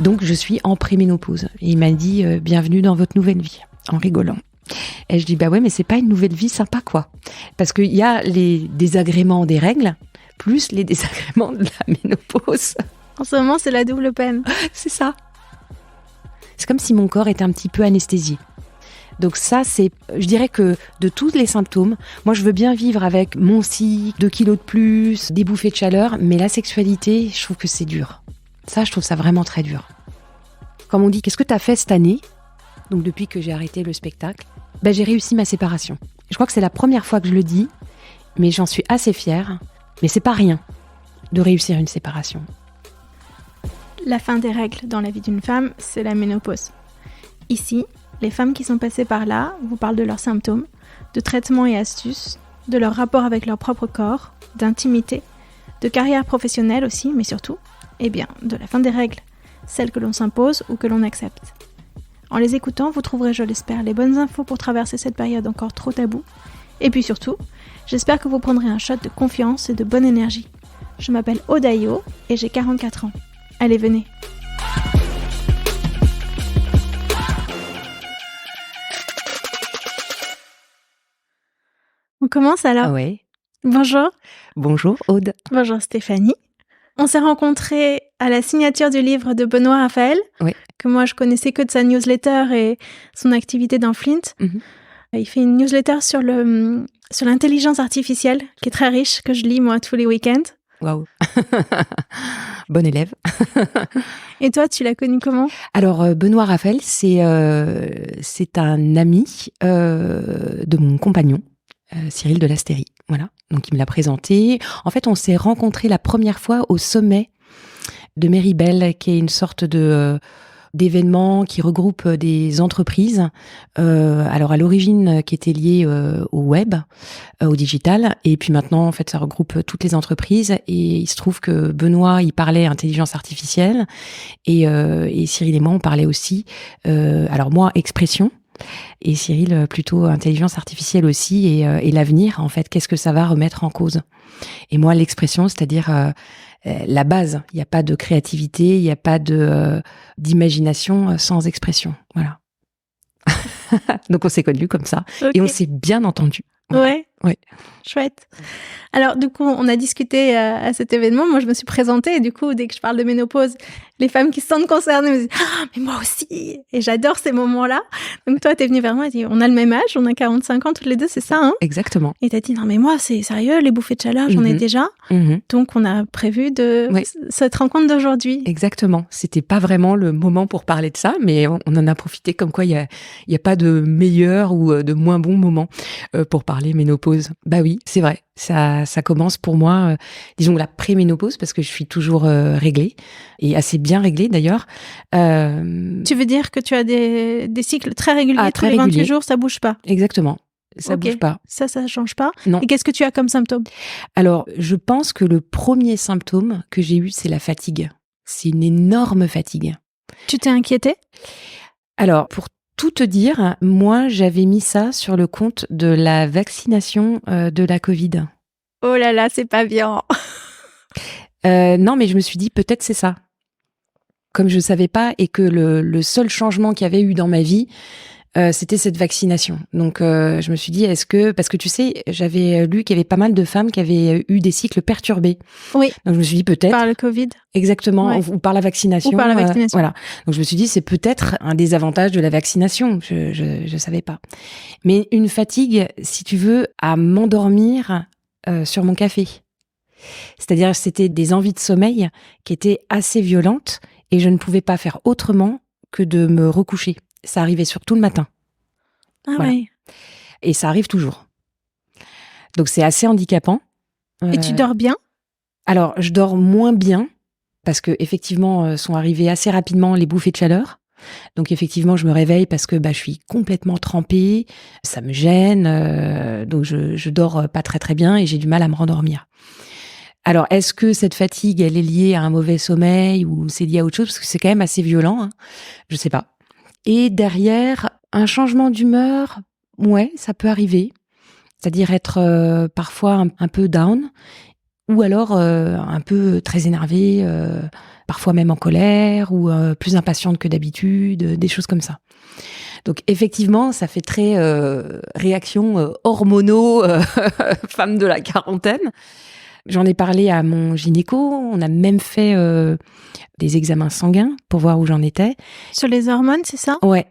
Donc je suis en préménopause. Et il m'a dit bienvenue dans votre nouvelle vie, en rigolant. Et je dis bah ouais, mais c'est pas une nouvelle vie sympa quoi. Parce qu'il y a les désagréments des règles, plus les désagréments de la ménopause. En ce moment, c'est la double peine. C'est ça. C'est comme si mon corps était un petit peu anesthésié. Donc ça, je dirais que de tous les symptômes, moi je veux bien vivre avec mon cycle, 2 kilos de plus, des bouffées de chaleur, mais la sexualité, je trouve que c'est dur. Ça, je trouve ça vraiment très dur. Comme on dit, qu'est-ce que t'as fait cette année ? Donc depuis que j'ai arrêté le spectacle, j'ai réussi ma séparation. Je crois que c'est la première fois que je le dis, mais j'en suis assez fière. Mais c'est pas rien de réussir une séparation. La fin des règles dans la vie d'une femme, c'est la ménopause. Ici, les femmes qui sont passées par là vous parlent de leurs symptômes, de traitements et astuces, de leur rapport avec leur propre corps, d'intimité, de carrière professionnelle aussi, mais surtout, de la fin des règles, celles que l'on s'impose ou que l'on accepte. En les écoutant, vous trouverez, je l'espère, les bonnes infos pour traverser cette période encore trop taboue. Et puis surtout, j'espère que vous prendrez un shot de confiance et de bonne énergie. Je m'appelle Odayo et j'ai 44 ans. Allez, venez. On commence alors. Ah ouais. Bonjour. Bonjour Aude. Bonjour Stéphanie. On s'est rencontrés à la signature du livre de Benoît Raphaël, que moi je connaissais que de sa newsletter et son activité dans Flint. Mm-hmm. Il fait une newsletter sur l'intelligence artificielle, qui est très riche, que je lis moi tous les week-ends. Waouh. Bon élève. Et toi, tu l'as connu comment ? Alors, Benoît Raphaël, c'est un ami de mon compagnon, Cyril de l'Astérie. Voilà. Donc, il me l'a présenté. En fait, on s'est rencontrés la première fois au sommet de Méribel, qui est une sorte d'événement qui regroupe des entreprises, alors à l'origine qui était lié au web, au digital, et puis maintenant en fait ça regroupe toutes les entreprises. Et il se trouve que Benoît il parlait intelligence artificielle et Cyril et moi on parlait aussi, alors moi expression et Cyril plutôt intelligence artificielle aussi et l'avenir en fait, qu'est-ce que ça va remettre en cause. Et moi l'expression, c'est-à-dire la base, il n'y a pas de créativité, il n'y a pas d'imagination sans expression. Voilà. Donc on s'est connus comme ça et on s'est bien entendus. Ouais. Chouette. Alors du coup, on a discuté à cet événement. Moi, je me suis présentée et du coup, dès que je parle de ménopause, les femmes qui se sentent concernées me disent « Ah, mais moi aussi !» Et j'adore ces moments-là. Donc toi, t'es venue vers moi et dit « On a le même âge, on a 45 ans toutes les deux, c'est ça, hein ?» Exactement. Et t'as dit « Non, mais moi, c'est sérieux, les bouffées de chaleur, j'en ai déjà. » Donc, on a prévu cette rencontre d'aujourd'hui. Exactement. C'était pas vraiment le moment pour parler de ça, mais on en a profité comme quoi il y a pas de meilleur ou de moins bon moment pour parler ménopause. Bah oui, c'est vrai. Ça commence pour moi, disons la préménopause, parce que je suis toujours réglée, et assez bien réglée d'ailleurs. Tu veux dire que tu as des cycles très réguliers, tous les 28 jours, ça bouge pas ? Exactement. Ça bouge pas. Ça change pas ? Non. Et qu'est-ce que tu as comme symptôme ? Alors, je pense que le premier symptôme que j'ai eu, c'est la fatigue. C'est une énorme fatigue. Tu t'es inquiétée ? Alors, pour tout te dire, moi, j'avais mis ça sur le compte de la vaccination de la Covid. Oh là là, c'est pas bien. Non, mais je me suis dit, peut-être c'est ça. Comme je ne savais pas et que le seul changement qu'il y avait eu dans ma vie, c'était cette vaccination. Donc, je me suis dit, parce que tu sais, j'avais lu qu'il y avait pas mal de femmes qui avaient eu des cycles perturbés. Oui. Donc, je me suis dit, peut-être. Par le Covid. Exactement. Ouais. Ou par la vaccination. Ou par la vaccination. Voilà. Donc, je me suis dit, c'est peut-être un des avantages de la vaccination. Je savais pas. Mais une fatigue, si tu veux, à m'endormir sur mon café. C'est-à-dire, c'était des envies de sommeil qui étaient assez violentes et je ne pouvais pas faire autrement que de me recoucher. Ça arrivait surtout le matin. Ah voilà. Oui. Et ça arrive toujours. Donc, c'est assez handicapant. Et tu dors bien ? Alors, je dors moins bien parce que effectivement, sont arrivées assez rapidement les bouffées de chaleur. Donc, effectivement, je me réveille parce que je suis complètement trempée, ça me gêne, donc je dors pas très très bien et j'ai du mal à me rendormir. Alors, est-ce que cette fatigue, elle est liée à un mauvais sommeil ou c'est lié à autre chose ? Parce que c'est quand même assez violent, hein. Je sais pas. Et derrière, un changement d'humeur, ouais, ça peut arriver. C'est-à-dire être parfois un peu down, ou alors un peu très énervée, parfois même en colère, ou plus impatiente que d'habitude, des choses comme ça. Donc effectivement, ça fait très réaction hormonaux, femme de la quarantaine. J'en ai parlé à mon gynéco, on a même fait des examens sanguins pour voir où j'en étais. Sur les hormones, c'est ça ? Ouais.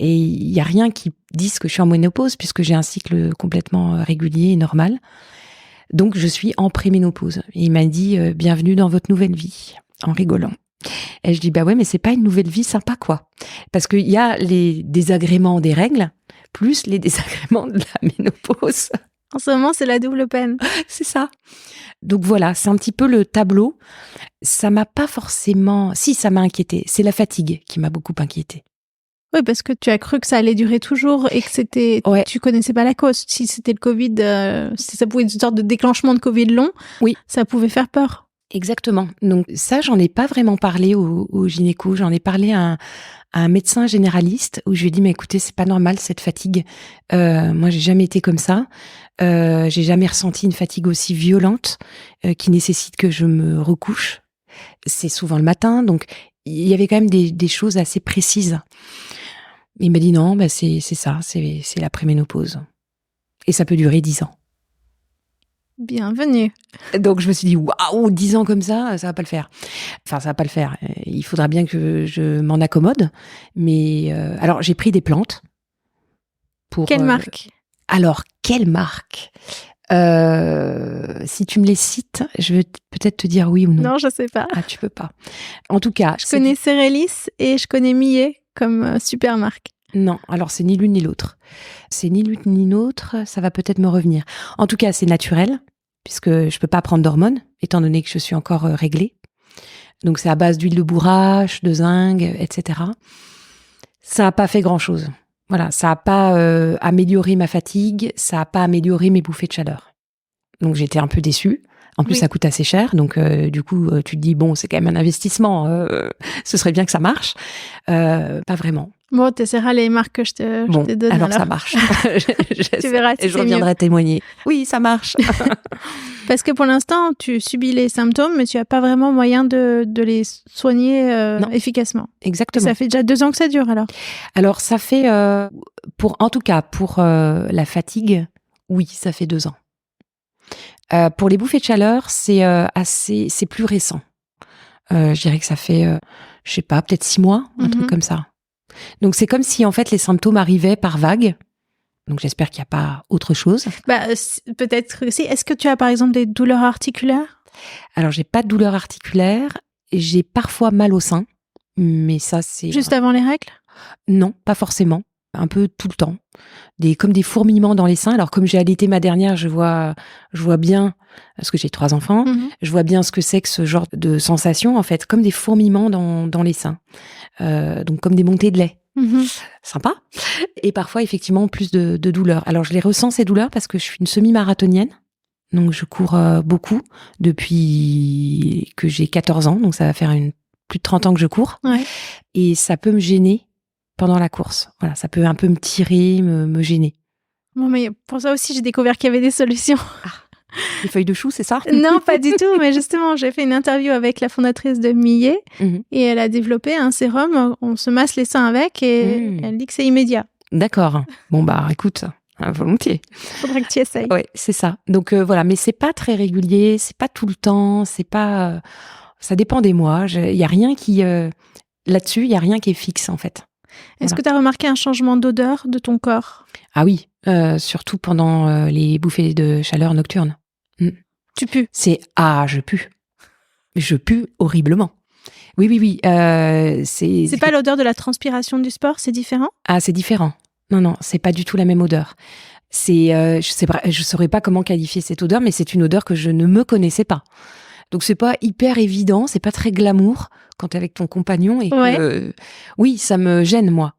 Et il n'y a rien qui dise que je suis en ménopause puisque j'ai un cycle complètement régulier et normal. Donc je suis en préménopause. Et il m'a dit bienvenue dans votre nouvelle vie, en rigolant. Et je dis bah ouais, mais c'est pas une nouvelle vie sympa quoi. Parce qu'il y a les désagréments des règles plus les désagréments de la ménopause. En ce moment, c'est la double peine. C'est ça. Donc voilà, c'est un petit peu le tableau. Ça m'a pas forcément... Si, ça m'a inquiétée. C'est la fatigue qui m'a beaucoup inquiétée. Oui, parce que tu as cru que ça allait durer toujours et que c'était... Ouais. Tu connaissais pas la cause. Si c'était le Covid, si ça pouvait être une sorte de déclenchement de Covid long, oui, ça pouvait faire peur. Exactement. Donc ça, j'en ai pas vraiment parlé au gynéco. J'en ai parlé à un médecin généraliste où je lui ai dit mais écoutez, c'est pas normal cette fatigue. Moi, j'ai jamais été comme ça. J'ai jamais ressenti une fatigue aussi violente qui nécessite que je me recouche. C'est souvent le matin, donc il y avait quand même des choses assez précises. Il m'a dit non, bah c'est ça, c'est la préménopause. Et ça peut durer 10 ans. Bienvenue. Donc je me suis dit waouh, 10 ans comme ça va pas le faire. Enfin, ça va pas le faire. Il faudra bien que je m'en accommode. Mais alors j'ai pris des plantes pour. Quelle marque ? Alors quelle marque ? Si tu me les cites, je vais peut-être te dire oui ou non. Non, je sais pas. Ah, tu peux pas. En tout cas, je connais Cérélis et je connais Millet comme super marque. Non, alors c'est ni l'une ni l'autre. C'est ni l'une ni l'autre, ça va peut-être me revenir. En tout cas, c'est naturel, puisque je peux pas prendre d'hormones, étant donné que je suis encore réglée. Donc c'est à base d'huile de bourrache, de zinc, etc. Ça n'a pas fait grand-chose. Voilà, ça n'a pas amélioré ma fatigue, ça n'a pas amélioré mes bouffées de chaleur. Donc j'étais un peu déçue. En plus, ça coûte assez cher, donc du coup, tu te dis, bon, c'est quand même un investissement, ce serait bien que ça marche. Pas vraiment. Bon, tu essaieras les marques que je te donne. Alors ça marche. Tu verras si et je reviendrai témoigner. Oui, ça marche. Parce que pour l'instant, tu subis les symptômes, mais tu n'as pas vraiment moyen de les soigner efficacement. Exactement. Ça fait déjà 2 ans que ça dure, alors ? Alors, ça fait, pour la fatigue, oui, ça fait 2 ans. Pour les bouffées de chaleur, c'est plus récent. Je dirais que ça fait, je sais pas, peut-être 6 mois, un truc comme ça. Donc c'est comme si en fait les symptômes arrivaient par vagues. Donc j'espère qu'il n'y a pas autre chose. Peut-être aussi. Est-ce que tu as par exemple des douleurs articulaires ? Alors j'ai pas de douleurs articulaires. J'ai parfois mal au sein, mais ça c'est... Juste avant les règles ? Non, pas forcément. Un peu tout le temps. Comme des fourmillements dans les seins. Alors comme j'ai allaité ma dernière, je vois bien, parce que j'ai 3 enfants, je vois bien ce que c'est que ce genre de sensation, en fait, comme des fourmillements dans les seins. Donc comme des montées de lait. Sympa. Et parfois, effectivement, plus de douleurs. Alors je les ressens, ces douleurs, parce que je suis une semi-marathonienne. Donc je cours beaucoup depuis que j'ai 14 ans. Donc ça va faire plus de 30 ans que je cours. Ouais. Et ça peut me gêner pendant la course. Voilà, ça peut un peu me tirer, me gêner. Bon, mais pour ça aussi, j'ai découvert qu'il y avait des solutions. Les feuilles de chou, c'est ça ? Non, pas du tout. Mais justement, j'ai fait une interview avec la fondatrice de Millet et elle a développé un sérum. On se masse les seins avec et elle dit que c'est immédiat. D'accord. Bon, bah, écoute, volontiers. Faudrait que tu essayes. Oui, c'est ça. Donc, voilà. Mais c'est pas très régulier, c'est pas tout le temps, c'est pas... ça dépend des mois. Il y a rien qui... là-dessus, il y a rien qui est fixe, en fait. Est-ce que tu as remarqué un changement d'odeur de ton corps ? Ah oui, surtout pendant les bouffées de chaleur nocturnes. Tu pues ? Je pue. Je pue horriblement. Oui. C'est pas l'odeur de la transpiration du sport, c'est différent ? Ah, c'est différent. Non, c'est pas du tout la même odeur. Je saurais pas comment qualifier cette odeur, mais c'est une odeur que je ne me connaissais pas. Donc c'est pas hyper évident, c'est pas très glamour quand t'es avec ton compagnon et que oui, ça me gêne moi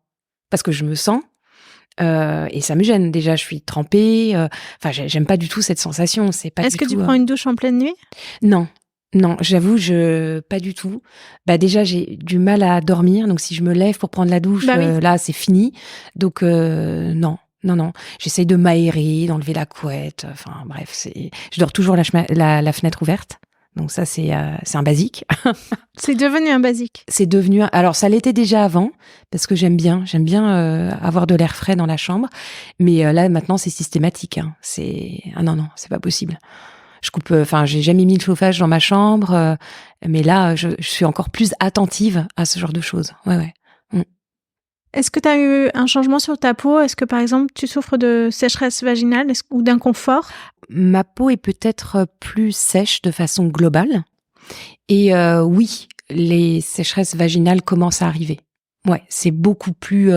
parce que je me sens et ça me gêne. Déjà, je suis trempée. Enfin, j'aime pas du tout cette sensation. C'est pas. Est-ce que tu prends une douche en pleine nuit ? Non, j'avoue, pas du tout. Bah déjà, j'ai du mal à dormir, donc si je me lève pour prendre la douche, là, c'est fini. Donc non, Non, non. J'essaye de m'aérer, d'enlever la couette. Enfin, bref, je dors toujours la fenêtre ouverte. Donc ça, c'est un basique. C'est devenu un basique. C'est devenu... Alors, ça l'était déjà avant, parce que j'aime bien avoir de l'air frais dans la chambre. Mais là, maintenant, c'est systématique. Hein. Ah non, c'est pas possible. J'ai jamais mis le chauffage dans ma chambre. Mais là, je suis encore plus attentive à ce genre de choses. Ouais. Est-ce que tu as eu un changement sur ta peau? Est-ce que, par exemple, tu souffres de sécheresse vaginale ou d'inconfort? Ma peau est peut-être plus sèche de façon globale. Et oui, les sécheresses vaginales commencent à arriver. Ouais, c'est beaucoup plus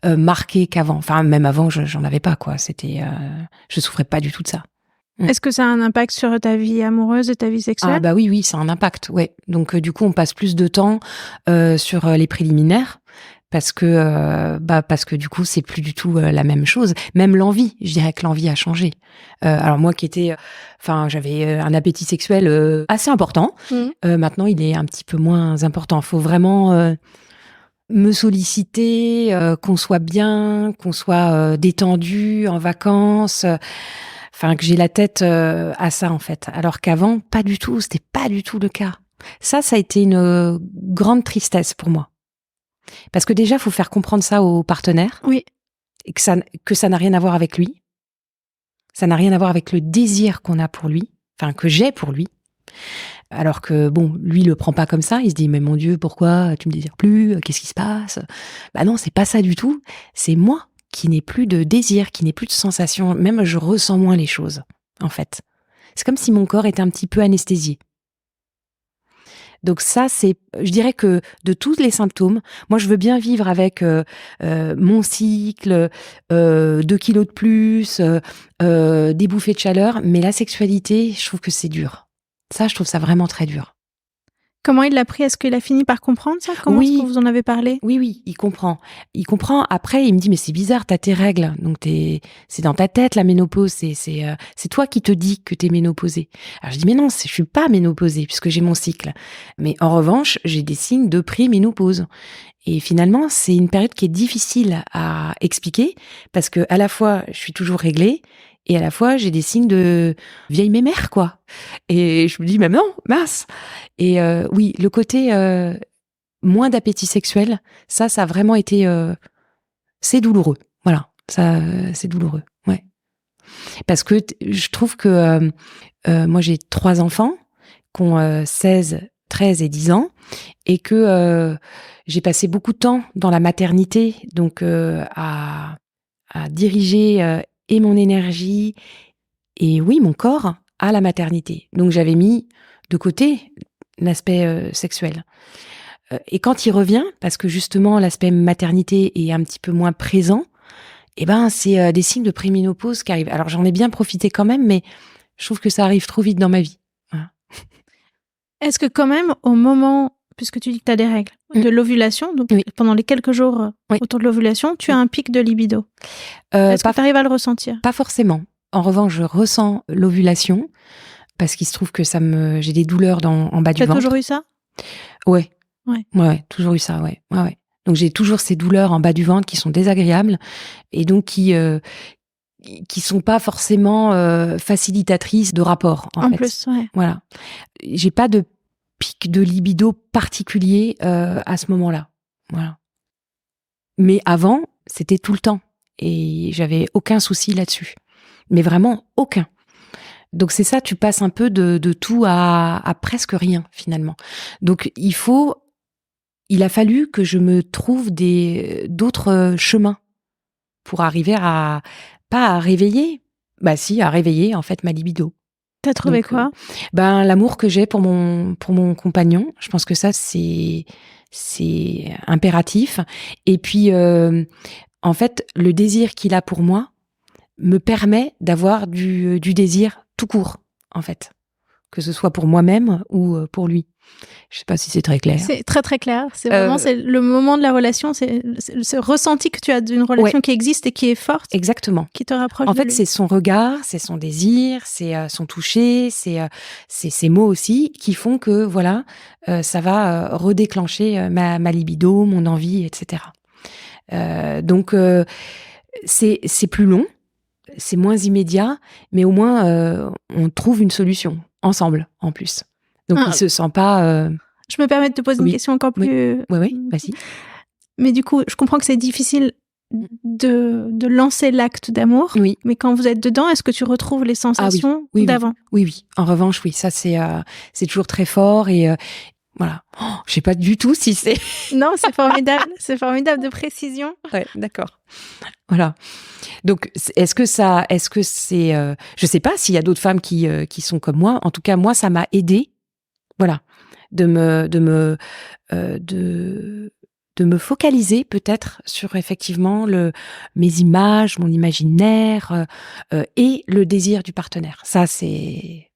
marqué qu'avant. Enfin, même avant, j'en avais pas, quoi. Je souffrais pas du tout de ça. Est-ce que ça a un impact sur ta vie amoureuse et ta vie sexuelle? Ah bah oui, ça a un impact, ouais. Donc du coup, on passe plus de temps sur les préliminaires. Parce que du coup c'est plus du tout la même chose. Même l'envie, je dirais que l'envie a changé. Alors moi j'avais un appétit sexuel assez important. Maintenant il est un petit peu moins important. Faut vraiment me solliciter, qu'on soit bien, qu'on soit détendu en vacances. Que j'ai la tête à ça en fait. Alors qu'avant pas du tout. C'était pas du tout le cas. Ça a été une grande tristesse pour moi. Parce que déjà, il faut faire comprendre ça au partenaire. Oui. Et que ça n'a rien à voir avec lui. Ça n'a rien à voir avec le désir qu'on a pour lui. Enfin, que j'ai pour lui. Alors que, lui, il le prend pas comme ça. Il se dit, mais mon Dieu, pourquoi tu me désires plus? Qu'est-ce qui se passe? Bah non, c'est pas ça du tout. C'est moi qui n'ai plus de désir, qui n'ai plus de sensation. Même, je ressens moins les choses, en fait. C'est comme si mon corps était un petit peu anesthésié. Donc ça, je dirais que de tous les symptômes, moi je veux bien vivre avec mon cycle, 2 kilos de plus, des bouffées de chaleur, mais la sexualité, je trouve que c'est dur. Ça, je trouve ça vraiment très dur. Comment il l'a pris? Est-ce qu'il a fini par comprendre ça? Comment est-ce que vous en avez parlé? Oui, il comprend. Il comprend. Après, il me dit, mais c'est bizarre, t'as tes règles. Donc, c'est dans ta tête, la ménopause. C'est toi qui te dis que t'es ménopausée. Alors, je dis, mais non, je suis pas ménopausée puisque j'ai mon cycle. Mais en revanche, j'ai des signes de pré-ménopause. Et finalement, c'est une période qui est difficile à expliquer parce que à la fois, je suis toujours réglée et à la fois, j'ai des signes de vieille mémère, quoi. Et je me dis, mais non, mince. Et oui, le côté moins d'appétit sexuel, ça a vraiment été... c'est douloureux. Voilà, ça, c'est douloureux, ouais. Parce que je trouve que moi, j'ai 3 enfants qui ont 16, 13 et 10 ans et que j'ai passé beaucoup de temps dans la maternité, donc à diriger et mon énergie et oui, mon corps à la maternité. Donc, j'avais mis de côté l'aspect sexuel. Et quand il revient, parce que justement, l'aspect maternité est un petit peu moins présent, c'est des signes de préménopause qui arrivent. Alors, j'en ai bien profité quand même, mais je trouve que ça arrive trop vite dans ma vie. Voilà. Est-ce que quand même, au moment, puisque tu dis que tu as des règles, de l'ovulation, donc pendant les quelques jours autour de l'ovulation, tu as un pic de libido? Est-ce que tu arrives à le ressentir? Pas forcément. En revanche, je ressens l'ovulation, parce qu'il se trouve que j'ai des douleurs en bas du ventre. Tu as toujours eu ça? Ouais, toujours eu ça, ouais. Donc j'ai toujours ces douleurs en bas du ventre qui sont désagréables et donc qui sont pas forcément facilitatrices de rapport en fait. Plus, ouais. Voilà. J'ai pas de pic de libido particulier à ce moment-là. Voilà. Mais avant, c'était tout le temps et j'avais aucun souci là-dessus. Mais vraiment aucun. Donc c'est ça, tu passes un peu de tout à presque rien finalement. Donc il a fallu que je me trouve d'autres chemins pour arriver pas à réveiller, à réveiller en fait ma libido. T'as trouvé quoi? L'amour que j'ai pour mon compagnon, je pense que ça c'est impératif. Et puis en fait le désir qu'il a pour moi me permet d'avoir du désir tout court en fait, que ce soit pour moi-même ou pour lui. Je sais pas si c'est très clair. C'est très très clair. C'est vraiment c'est le moment de la relation, c'est ce ressenti que tu as d'une relation qui existe et qui est forte. Exactement. Qui te rapproche. En fait, c'est son regard, c'est son désir, c'est son toucher, c'est ses mots aussi qui font que voilà, ça va redéclencher ma libido, mon envie, etc. Donc C'est plus long, c'est moins immédiat, mais au moins on trouve une solution ensemble en plus. Donc il se sent pas. Je me permets de te poser une question encore plus. Oui, vas-y. Mais du coup, je comprends que c'est difficile de lancer l'acte d'amour. Oui. Mais quand vous êtes dedans, est-ce que tu retrouves les sensations d'avant ? Oui. En revanche, oui, ça c'est toujours très fort et voilà. Je sais pas du tout si c'est. Non, c'est formidable. C'est formidable de précision. Ouais, d'accord. Voilà. Donc, est-ce que c'est, je sais pas s'il y a d'autres femmes qui sont comme moi. En tout cas, moi, ça m'a aidée. Voilà, de me focaliser peut-être sur effectivement mes images, mon imaginaire et le désir du partenaire. Ça c'est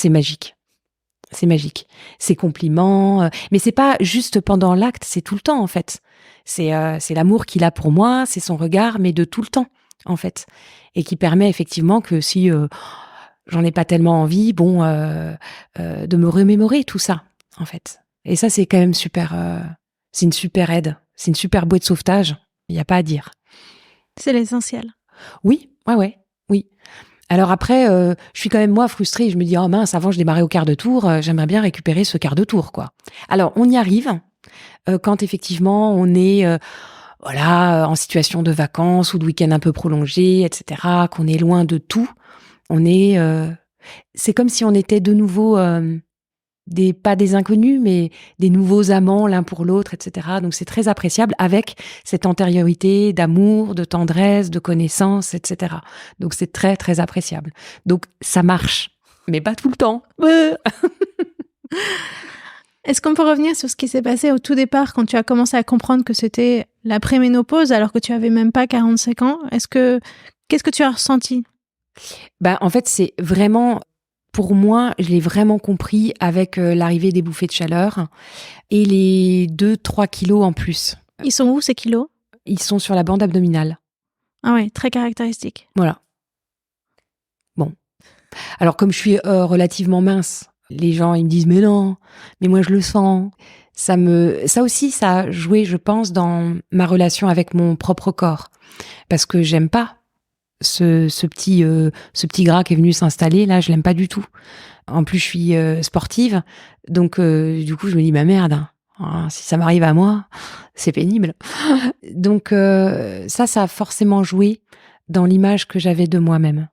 magique. C'est magique. Ces compliments, mais c'est pas juste pendant l'acte, c'est tout le temps en fait. C'est l'amour qu'il a pour moi, c'est son regard, mais de tout le temps en fait, et qui permet effectivement que si j'en ai pas tellement envie, de me remémorer tout ça en fait. Et ça c'est quand même super. C'est une super aide, c'est une super bouée de sauvetage. Il y a pas à dire. C'est l'essentiel. Oui, ouais. Alors après, je suis quand même moi frustrée. Je me dis, oh mince, avant je démarrais au quart de tour, j'aimerais bien récupérer ce quart de tour, quoi. Alors on y arrive quand effectivement on est en situation de vacances ou de week-end un peu prolongé, etc., qu'on est loin de tout. On est, c'est comme si on était de nouveau pas des inconnus, mais des nouveaux amants l'un pour l'autre, etc. Donc c'est très appréciable avec cette antériorité d'amour, de tendresse, de connaissance, etc. Donc c'est très très appréciable. Donc ça marche, mais pas tout le temps. Est-ce qu'on peut revenir sur ce qui s'est passé au tout départ quand tu as commencé à comprendre que c'était la préménopause alors que tu avais même pas 45 ans ? Qu'est-ce que tu as ressenti ? En fait, c'est vraiment, pour moi, je l'ai vraiment compris avec l'arrivée des bouffées de chaleur et les 2-3 kilos en plus. Ils sont où ces kilos ? Ils sont sur la bande abdominale. Ah ouais, très caractéristique. Voilà. Bon. Alors comme je suis relativement mince, les gens ils me disent mais non, mais moi je le sens. Ça aussi ça a joué, je pense, dans ma relation avec mon propre corps, parce que j'aime pas ce petit gras qui est venu s'installer là, je l'aime pas du tout. En plus je suis sportive, donc du coup je me dis merde, hein, si ça m'arrive à moi, c'est pénible. Donc ça a forcément joué dans l'image que j'avais de moi-même.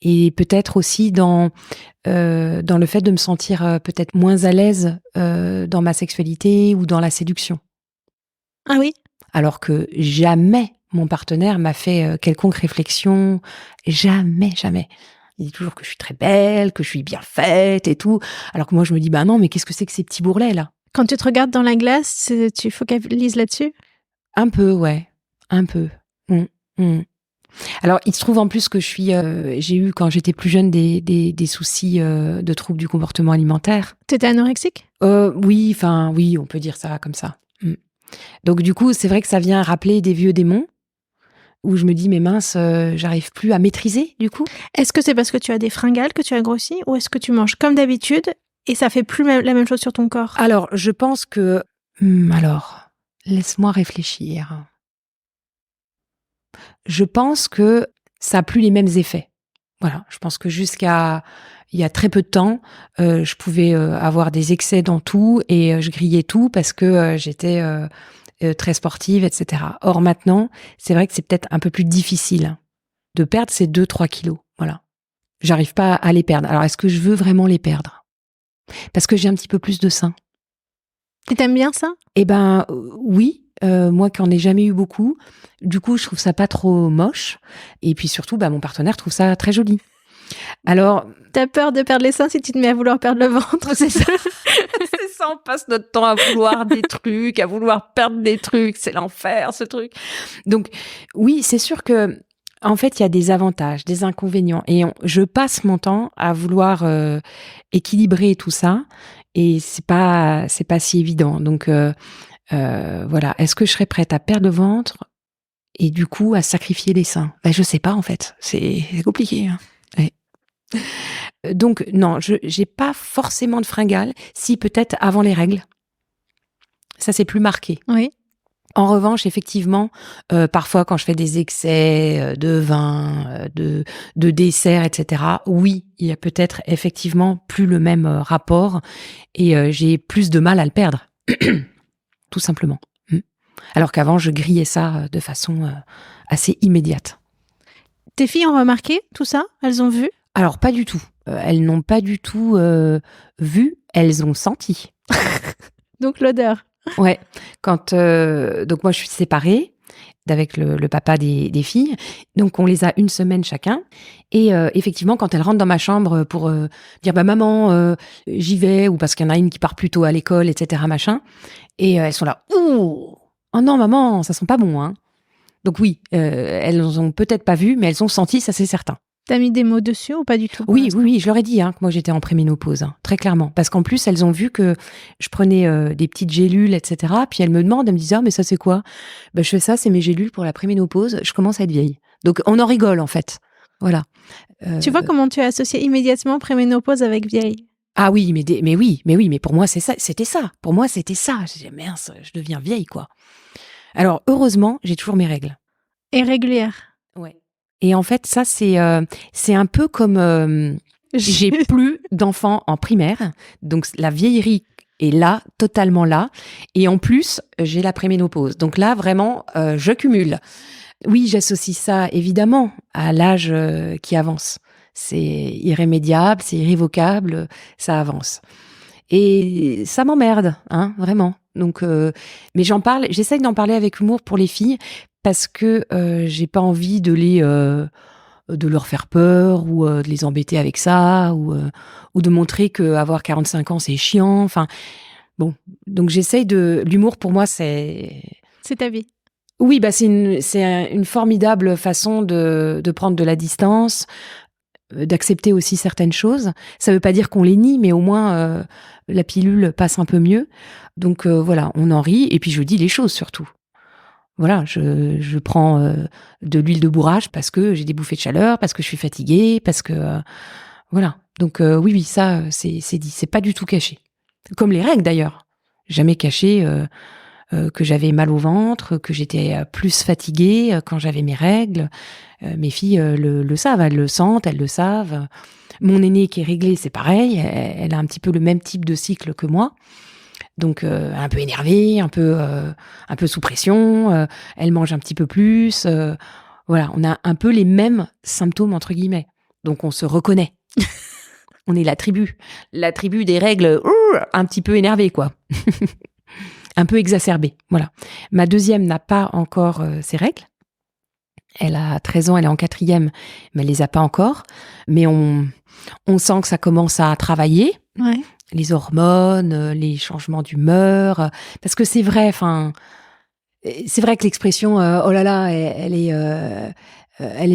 Et peut-être aussi dans le fait de me sentir peut-être moins à l'aise dans ma sexualité ou dans la séduction. Ah oui ? Alors que jamais mon partenaire m'a fait quelconque réflexion. Jamais. Il dit toujours que je suis très belle, que je suis bien faite et tout. Alors que moi, je me dis, non, mais qu'est-ce que c'est que ces petits bourrelets, là ? Quand tu te regardes dans la glace, tu focalises là-dessus ? Un peu, ouais. Un peu. Alors, il se trouve en plus que j'ai eu, quand j'étais plus jeune, des soucis de troubles du comportement alimentaire. T'étais anorexique ? Oui, on peut dire ça comme ça. Donc, du coup, c'est vrai que ça vient rappeler des vieux démons où je me dis, mais mince, j'arrive plus à maîtriser, du coup. Est-ce que c'est parce que tu as des fringales que tu as grossi, ou est-ce que tu manges comme d'habitude et ça fait plus la même chose sur ton corps ? Alors, je pense que... laisse-moi réfléchir. Je pense que ça n'a plus les mêmes effets. Voilà, je pense que jusqu'à il y a très peu de temps, je pouvais avoir des excès dans tout et je grillais tout parce que j'étais très sportive, etc. Or maintenant, c'est vrai que c'est peut-être un peu plus difficile de perdre ces 2-3 kilos. Voilà. J'arrive pas à les perdre. Alors, est-ce que je veux vraiment les perdre ? Parce que j'ai un petit peu plus de seins. Et t'aimes bien ça ? Oui. Moi qui en ai jamais eu beaucoup, du coup je trouve ça pas trop moche, et puis surtout mon partenaire trouve ça très joli. Alors t'as peur de perdre les seins si tu te mets à vouloir perdre le ventre, c'est ça? C'est ça, on passe notre temps à vouloir des trucs, à vouloir perdre des trucs, c'est l'enfer ce truc. Donc oui, c'est sûr que en fait il y a des avantages, des inconvénients, et je passe mon temps à vouloir équilibrer tout ça, et c'est pas si évident. Donc voilà, est-ce que je serais prête à perdre le ventre et du coup à sacrifier les seins ? Je sais pas en fait, c'est compliqué. Hein. Ouais. Donc non, j'ai pas forcément de fringales, si peut-être avant les règles. Ça c'est plus marqué. Oui. En revanche, effectivement, parfois quand je fais des excès de vin, de dessert, etc., oui, il y a peut-être effectivement plus le même rapport et j'ai plus de mal à le perdre, tout simplement. Alors qu'avant, je grillais ça de façon assez immédiate. Tes filles ont remarqué tout ça? Elles ont vu? Alors, pas du tout. Elles n'ont pas du tout vu, elles ont senti. Donc l'odeur. Ouais. Donc moi, je suis séparée avec le papa des filles. Donc, on les a une semaine chacun. Et effectivement, quand elles rentrent dans ma chambre pour dire bah maman, j'y vais, ou parce qu'il y en a une qui part plus tôt à l'école, etc. machin. Et elles sont là, ouh, oh non maman, ça sent pas bon, hein. Donc oui, elles ont peut-être pas vu, mais elles ont senti, ça c'est certain. T'as mis des mots dessus ou pas du tout? Oui, je leur ai dit que moi j'étais en préménopause, très clairement. Parce qu'en plus, elles ont vu que je prenais des petites gélules, etc. Puis elles me demandent, elles me disent « Ah, mais ça c'est quoi ?» Je fais ça, c'est mes gélules pour la préménopause, je commence à être vieille. Donc on en rigole en fait. Voilà. Tu vois comment tu as associé immédiatement préménopause avec vieille? Ah oui, mais pour moi c'était ça. Pour moi c'était ça. J'ai dit mince, je deviens vieille quoi. Alors heureusement, j'ai toujours mes règles. Et régulière. Ouais. Et en fait, ça, c'est un peu comme j'ai plus d'enfants en primaire, donc la vieillerie est là, totalement là, et en plus, j'ai la préménopause. Donc là, vraiment, je cumule. Oui, j'associe ça évidemment à l'âge qui avance. C'est irrémédiable, c'est irrévocable, ça avance. Et ça m'emmerde, vraiment. Donc, mais j'essaye d'en parler avec humour pour les filles, parce que j'ai pas envie de leur faire peur ou de les embêter avec ça ou de montrer que avoir 45 ans c'est chiant. Enfin bon, donc j'essaye l'humour pour moi c'est ta vie. Oui, bah c'est une formidable façon de prendre de la distance, d'accepter aussi certaines choses. Ça veut pas dire qu'on les nie, mais au moins la pilule passe un peu mieux. Donc voilà, on en rit et puis je dis les choses surtout. Voilà, je prends de l'huile de bourrage parce que j'ai des bouffées de chaleur, parce que je suis fatiguée, parce que voilà. Donc oui, ça c'est dit, c'est pas du tout caché. Comme les règles d'ailleurs, jamais caché que j'avais mal au ventre, que j'étais plus fatiguée quand j'avais mes règles. Mes filles le savent, elles le sentent, elles le savent. Mon aînée qui est réglée, c'est pareil, elle a un petit peu le même type de cycle que moi. Donc un peu énervée, un peu sous pression, elle mange un petit peu plus. Voilà, on a un peu les mêmes symptômes entre guillemets. Donc on se reconnaît. On est la tribu des règles un petit peu énervée quoi. Un peu exacerbée, voilà. Ma deuxième n'a pas encore ses règles. Elle a 13 ans, elle est en 4e, mais elle les a pas encore. Mais on sent que ça commence à travailler. Ouais. Les hormones, les changements d'humeur, parce que c'est vrai que l'expression oh là là, elle est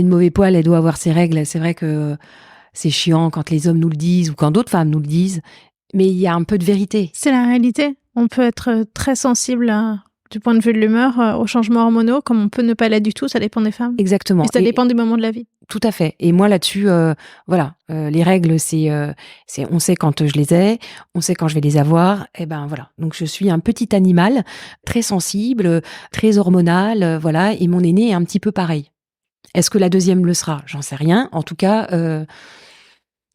de mauvais poil, elle doit avoir ses règles. C'est vrai que c'est chiant quand les hommes nous le disent ou quand d'autres femmes nous le disent, mais il y a un peu de vérité. C'est la réalité. On peut être très sensible du point de vue de l'humeur aux changements hormonaux, comme on peut ne pas l'être du tout, ça dépend des femmes. Exactement. Et ça dépend du moment de la vie. Tout à fait. Et moi là-dessus, les règles, c'est on sait quand je les ai, on sait quand je vais les avoir. Et ben voilà. Donc je suis un petit animal très sensible, très hormonal, voilà. Et mon aîné est un petit peu pareil. Est-ce que la deuxième le sera? J'en sais rien. En tout cas,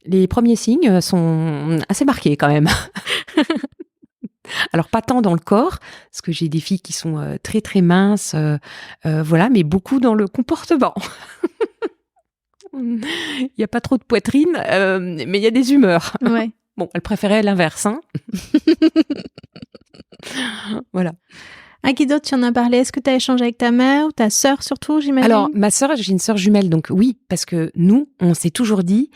les premiers signes sont assez marqués quand même. Alors pas tant dans le corps, parce que j'ai des filles qui sont très très minces, voilà, mais beaucoup dans le comportement. Il n'y a pas trop de poitrine, mais il y a des humeurs. Ouais. Bon, elle préférait l'inverse, hein. Voilà. À qui d'autre tu en as parlé? Est-ce que tu as échangé avec ta mère ou ta sœur surtout, j'imagine? Alors, ma sœur, j'ai une sœur jumelle, donc oui, parce que nous, on s'est toujours dit,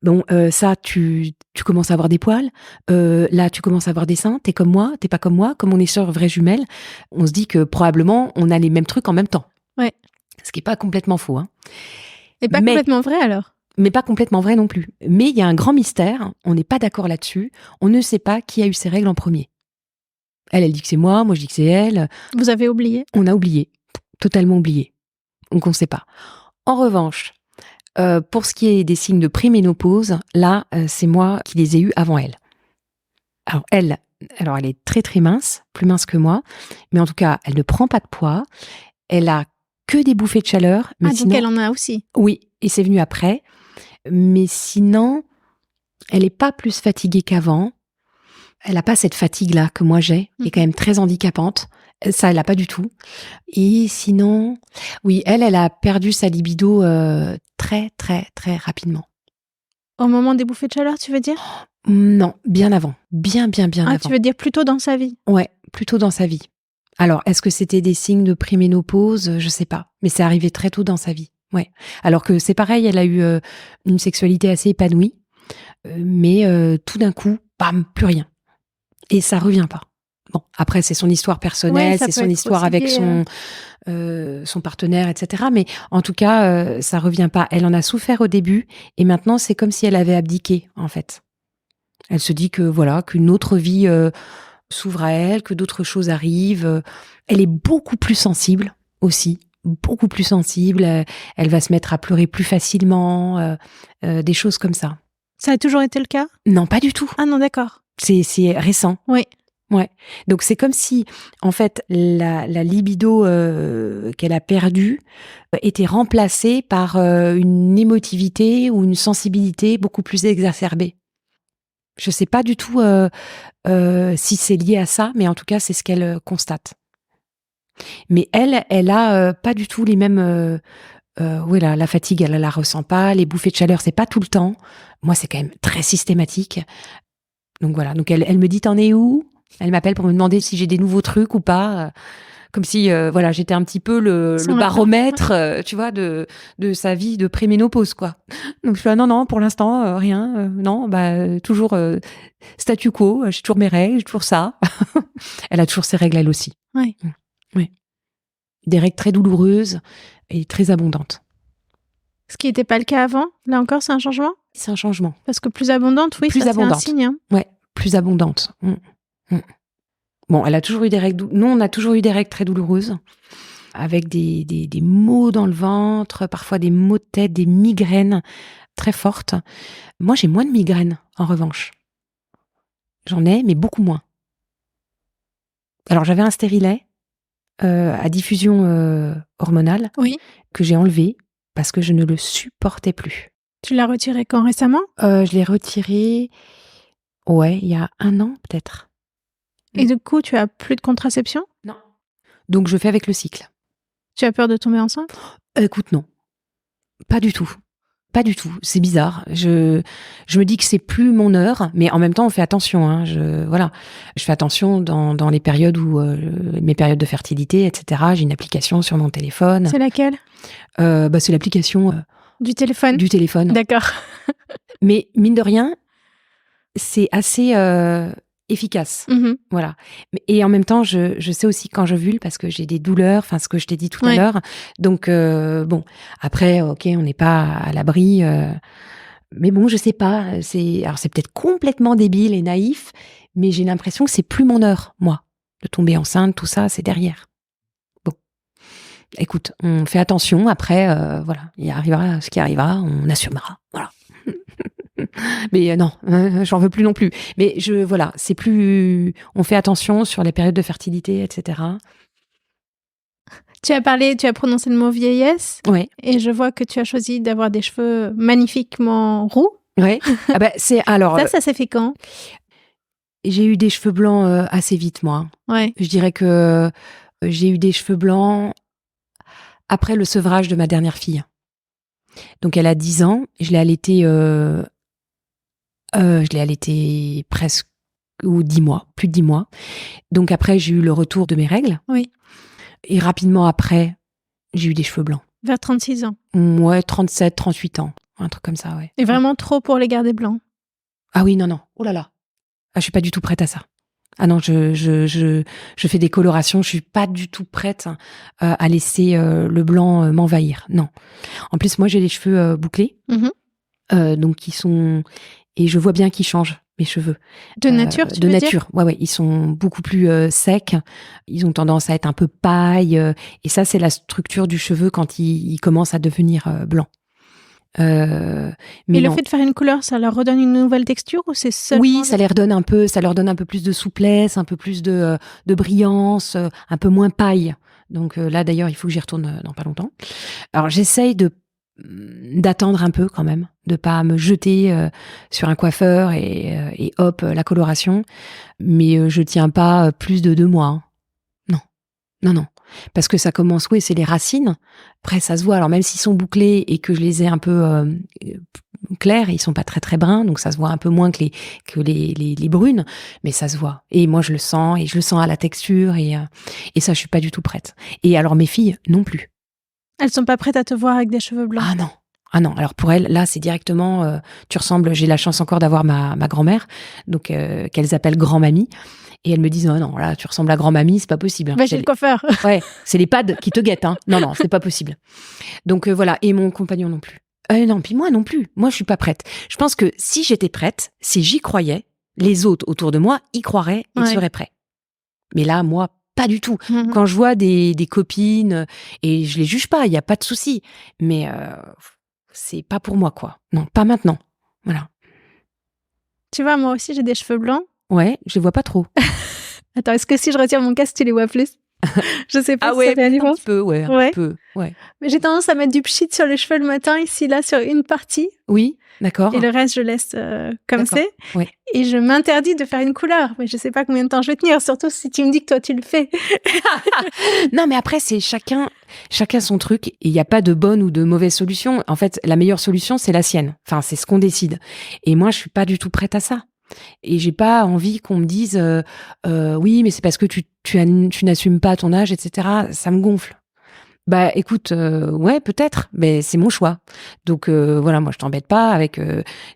bon, ça, tu commences à avoir des poils, là, tu commences à avoir des seins, t'es comme moi, t'es pas comme moi, comme on est sœurs vraies jumelles, on se dit que probablement, on a les mêmes trucs en même temps. Ouais. Ce qui est pas complètement faux, hein. Et pas complètement vrai alors? Mais pas complètement vrai non plus. Mais il y a un grand mystère, on n'est pas d'accord là-dessus, on ne sait pas qui a eu ses règles en premier. Elle dit que c'est moi je dis que c'est elle. Vous avez oublié? On a oublié, totalement oublié. Donc on ne sait pas. En revanche, pour ce qui est des signes de préménopause, là, c'est moi qui les ai eus avant elle. Alors elle, Alors, elle est très, très mince, plus mince que moi. Mais en tout cas, elle ne prend pas de poids. Elle a que des bouffées de chaleur. Mais donc elle en a aussi. Oui, et c'est venu après. Mais sinon, elle n'est pas plus fatiguée qu'avant. Elle n'a pas cette fatigue-là que moi j'ai, qui est quand même très handicapante. Ça, elle n'a pas du tout. Et sinon, oui, elle a perdu sa libido très, très, très rapidement. Au moment des bouffées de chaleur, tu veux dire ? Non, bien avant. Bien avant. Tu veux dire plutôt dans sa vie ? Ouais, plutôt dans sa vie. Alors, est-ce que c'était des signes de préménopause ? Je sais pas. Mais c'est arrivé très tôt dans sa vie. Ouais. Alors que c'est pareil, elle a eu une sexualité assez épanouie. Mais tout d'un coup, bam, plus rien. Et ça revient pas. Bon, après, c'est son histoire personnelle, c'est son histoire avec son partenaire, etc. Mais en tout cas, ça revient pas. Elle en a souffert au début, et maintenant, c'est comme si elle avait abdiqué, en fait. Elle se dit que voilà, qu'une autre vie s'ouvre à elle, que d'autres choses arrivent. Elle est beaucoup plus sensible aussi, beaucoup plus sensible. Elle va se mettre à pleurer plus facilement, des choses comme ça. Ça a toujours été le cas ? Non, pas du tout. Ah non, d'accord. C'est récent. Oui. Ouais. Donc c'est comme si, en fait, la libido qu'elle a perdue était remplacée par une émotivité ou une sensibilité beaucoup plus exacerbée. Je sais pas du tout si c'est lié à ça, mais en tout cas, c'est ce qu'elle constate. Mais elle a pas du tout les mêmes... la fatigue, elle la ressent pas. Les bouffées de chaleur, c'est pas tout le temps. Moi, c'est quand même très systématique. Donc voilà. Donc elle me dit, t'en es où ? Elle m'appelle pour me demander si j'ai des nouveaux trucs ou pas. Comme si j'étais un petit peu le baromètre, tu vois, de sa vie de préménopause, quoi. Donc je suis là, non, pour l'instant, rien. Non, toujours statu quo. J'ai toujours mes règles, j'ai toujours ça. Elle a toujours ses règles, elle aussi. Oui. Oui. Des règles très douloureuses et très abondantes. Ce qui n'était pas le cas avant, là encore, c'est un changement ? C'est un changement. Parce que plus abondante, oui, plus ça abondante. C'est un signe. Hein. Ouais, plus abondante. Bon, elle a toujours eu des règles. Nous, on a toujours eu des règles très douloureuses, avec des maux dans le ventre, parfois des maux de tête, des migraines très fortes. Moi, j'ai moins de migraines, en revanche. J'en ai, mais beaucoup moins. Alors, j'avais un stérilet à diffusion hormonale que j'ai enlevé parce que je ne le supportais plus. Tu l'as retiré quand, récemment ? Je l'ai retiré, il y a 1 an peut-être. Et du coup, tu as plus de contraception ? Non. Donc, je fais avec le cycle. Tu as peur de tomber enceinte ? Écoute, non. Pas du tout. Pas du tout. C'est bizarre. Je me dis que c'est plus mon heure, mais en même temps, on fait attention. Hein. Je fais attention dans les périodes où mes périodes de fertilité, etc. J'ai une application sur mon téléphone. C'est laquelle ? C'est l'application du téléphone. Du téléphone. D'accord. Mais mine de rien, c'est assez efficace. Mm-hmm. Voilà. Et en même temps, je sais aussi quand j'ovule parce que j'ai des douleurs, enfin ce que je t'ai dit tout à l'heure. Donc bon, après, ok, on n'est pas à l'abri. Mais bon, je sais pas. Alors c'est peut-être complètement débile et naïf, mais j'ai l'impression que c'est plus mon heure, moi, de tomber enceinte, tout ça, c'est derrière. Bon, écoute, on fait attention. Après, voilà, il arrivera ce qui arrivera, on assumera. Voilà. Mais non, j'en veux plus non plus. Mais c'est plus... On fait attention sur les périodes de fertilité, etc. Tu as prononcé le mot vieillesse. Oui. Et je vois que tu as choisi d'avoir des cheveux magnifiquement roux. Oui. C'est alors... Ça s'est fait quand ? J'ai eu des cheveux blancs assez vite, moi. Ouais. Je dirais que j'ai eu des cheveux blancs après le sevrage de ma dernière fille. Donc elle a 10 ans, je l'ai allaitée presque ou 10 mois, plus de 10 mois. Donc après, j'ai eu le retour de mes règles. Oui. Et rapidement après, j'ai eu des cheveux blancs. Vers 36 ans. Ouais, 37, 38 ans. Un truc comme ça, ouais. Et vraiment trop pour les garder blancs. Ah oui, non. Oh là là. Ah, je suis pas du tout prête à ça. Ah non, je fais des colorations. Je suis pas du tout prête à laisser le blanc m'envahir. Non. En plus, moi, j'ai les cheveux bouclés. Mm-hmm. Donc, ils sont... Et je vois bien qu'ils changent, mes cheveux. De nature, tu veux dire ? De nature, ouais. Ils sont beaucoup plus secs. Ils ont tendance à être un peu paille. Et ça, c'est la structure du cheveu quand il commence à devenir blanc. Mais Et le non. fait de faire une couleur, ça leur redonne une nouvelle texture ou c'est seulement... Oui, ça leur donne un peu plus de souplesse, un peu plus de brillance, un peu moins paille. Donc là, d'ailleurs, il faut que j'y retourne dans pas longtemps. Alors, j'essaye d'attendre un peu quand même, de pas me jeter sur un coiffeur et hop, la coloration. Mais je tiens pas plus de 2 mois. Hein. Non. Parce que ça commence, oui, c'est les racines. Après, ça se voit. Alors, même s'ils sont bouclés et que je les ai un peu clairs, ils sont pas très, très bruns. Donc, ça se voit un peu moins que les brunes. Mais ça se voit. Et moi, je le sens. Et je le sens à la texture. Et ça, je suis pas du tout prête. Et alors, mes filles, non plus. Elles sont pas prêtes à te voir avec des cheveux blancs. Ah non. Alors, pour elles, là, c'est directement... tu ressembles... J'ai la chance encore d'avoir ma grand-mère. Donc, qu'elles appellent grand-mamie. Et elles me disent, oh non, là, tu ressembles à grand-mamie, c'est pas possible. Chez le coiffeur. Ouais, c'est les pads qui te guettent. Hein. Non, c'est pas possible. Donc voilà, et mon compagnon non plus. Non, puis moi non plus. Moi, je suis pas prête. Je pense que si j'étais prête, si j'y croyais, les autres autour de moi y croiraient et seraient prêts. Mais là, moi, pas du tout. Quand je vois des copines, et je les juge pas, il y a pas de souci. Mais c'est pas pour moi, quoi. Non, pas maintenant. Voilà. Tu vois, moi aussi, j'ai des cheveux blancs. Ouais, je les vois pas trop. Attends, est-ce que si je retire mon casque, tu les vois plus? Je sais pas si ça fait une différence. Un peu, un peu, ouais. Mais j'ai tendance à mettre du pchit sur les cheveux le matin, ici, là, sur une partie. Oui, d'accord. Et le reste, je laisse comme c'est. Ouais. Et je m'interdis de faire une couleur. Mais je sais pas combien de temps je vais tenir, surtout si tu me dis que toi, tu le fais. Non, mais après, c'est chacun son truc. Et il n'y a pas de bonne ou de mauvaise solution. En fait, la meilleure solution, c'est la sienne. Enfin, c'est ce qu'on décide. Et moi, je suis pas du tout prête à ça. Et j'ai pas envie qu'on me dise oui, mais c'est parce que tu n'assumes pas ton âge, etc. Ça me gonfle. Bah écoute, ouais, peut-être, mais c'est mon choix. Donc voilà, moi je t'embête pas avec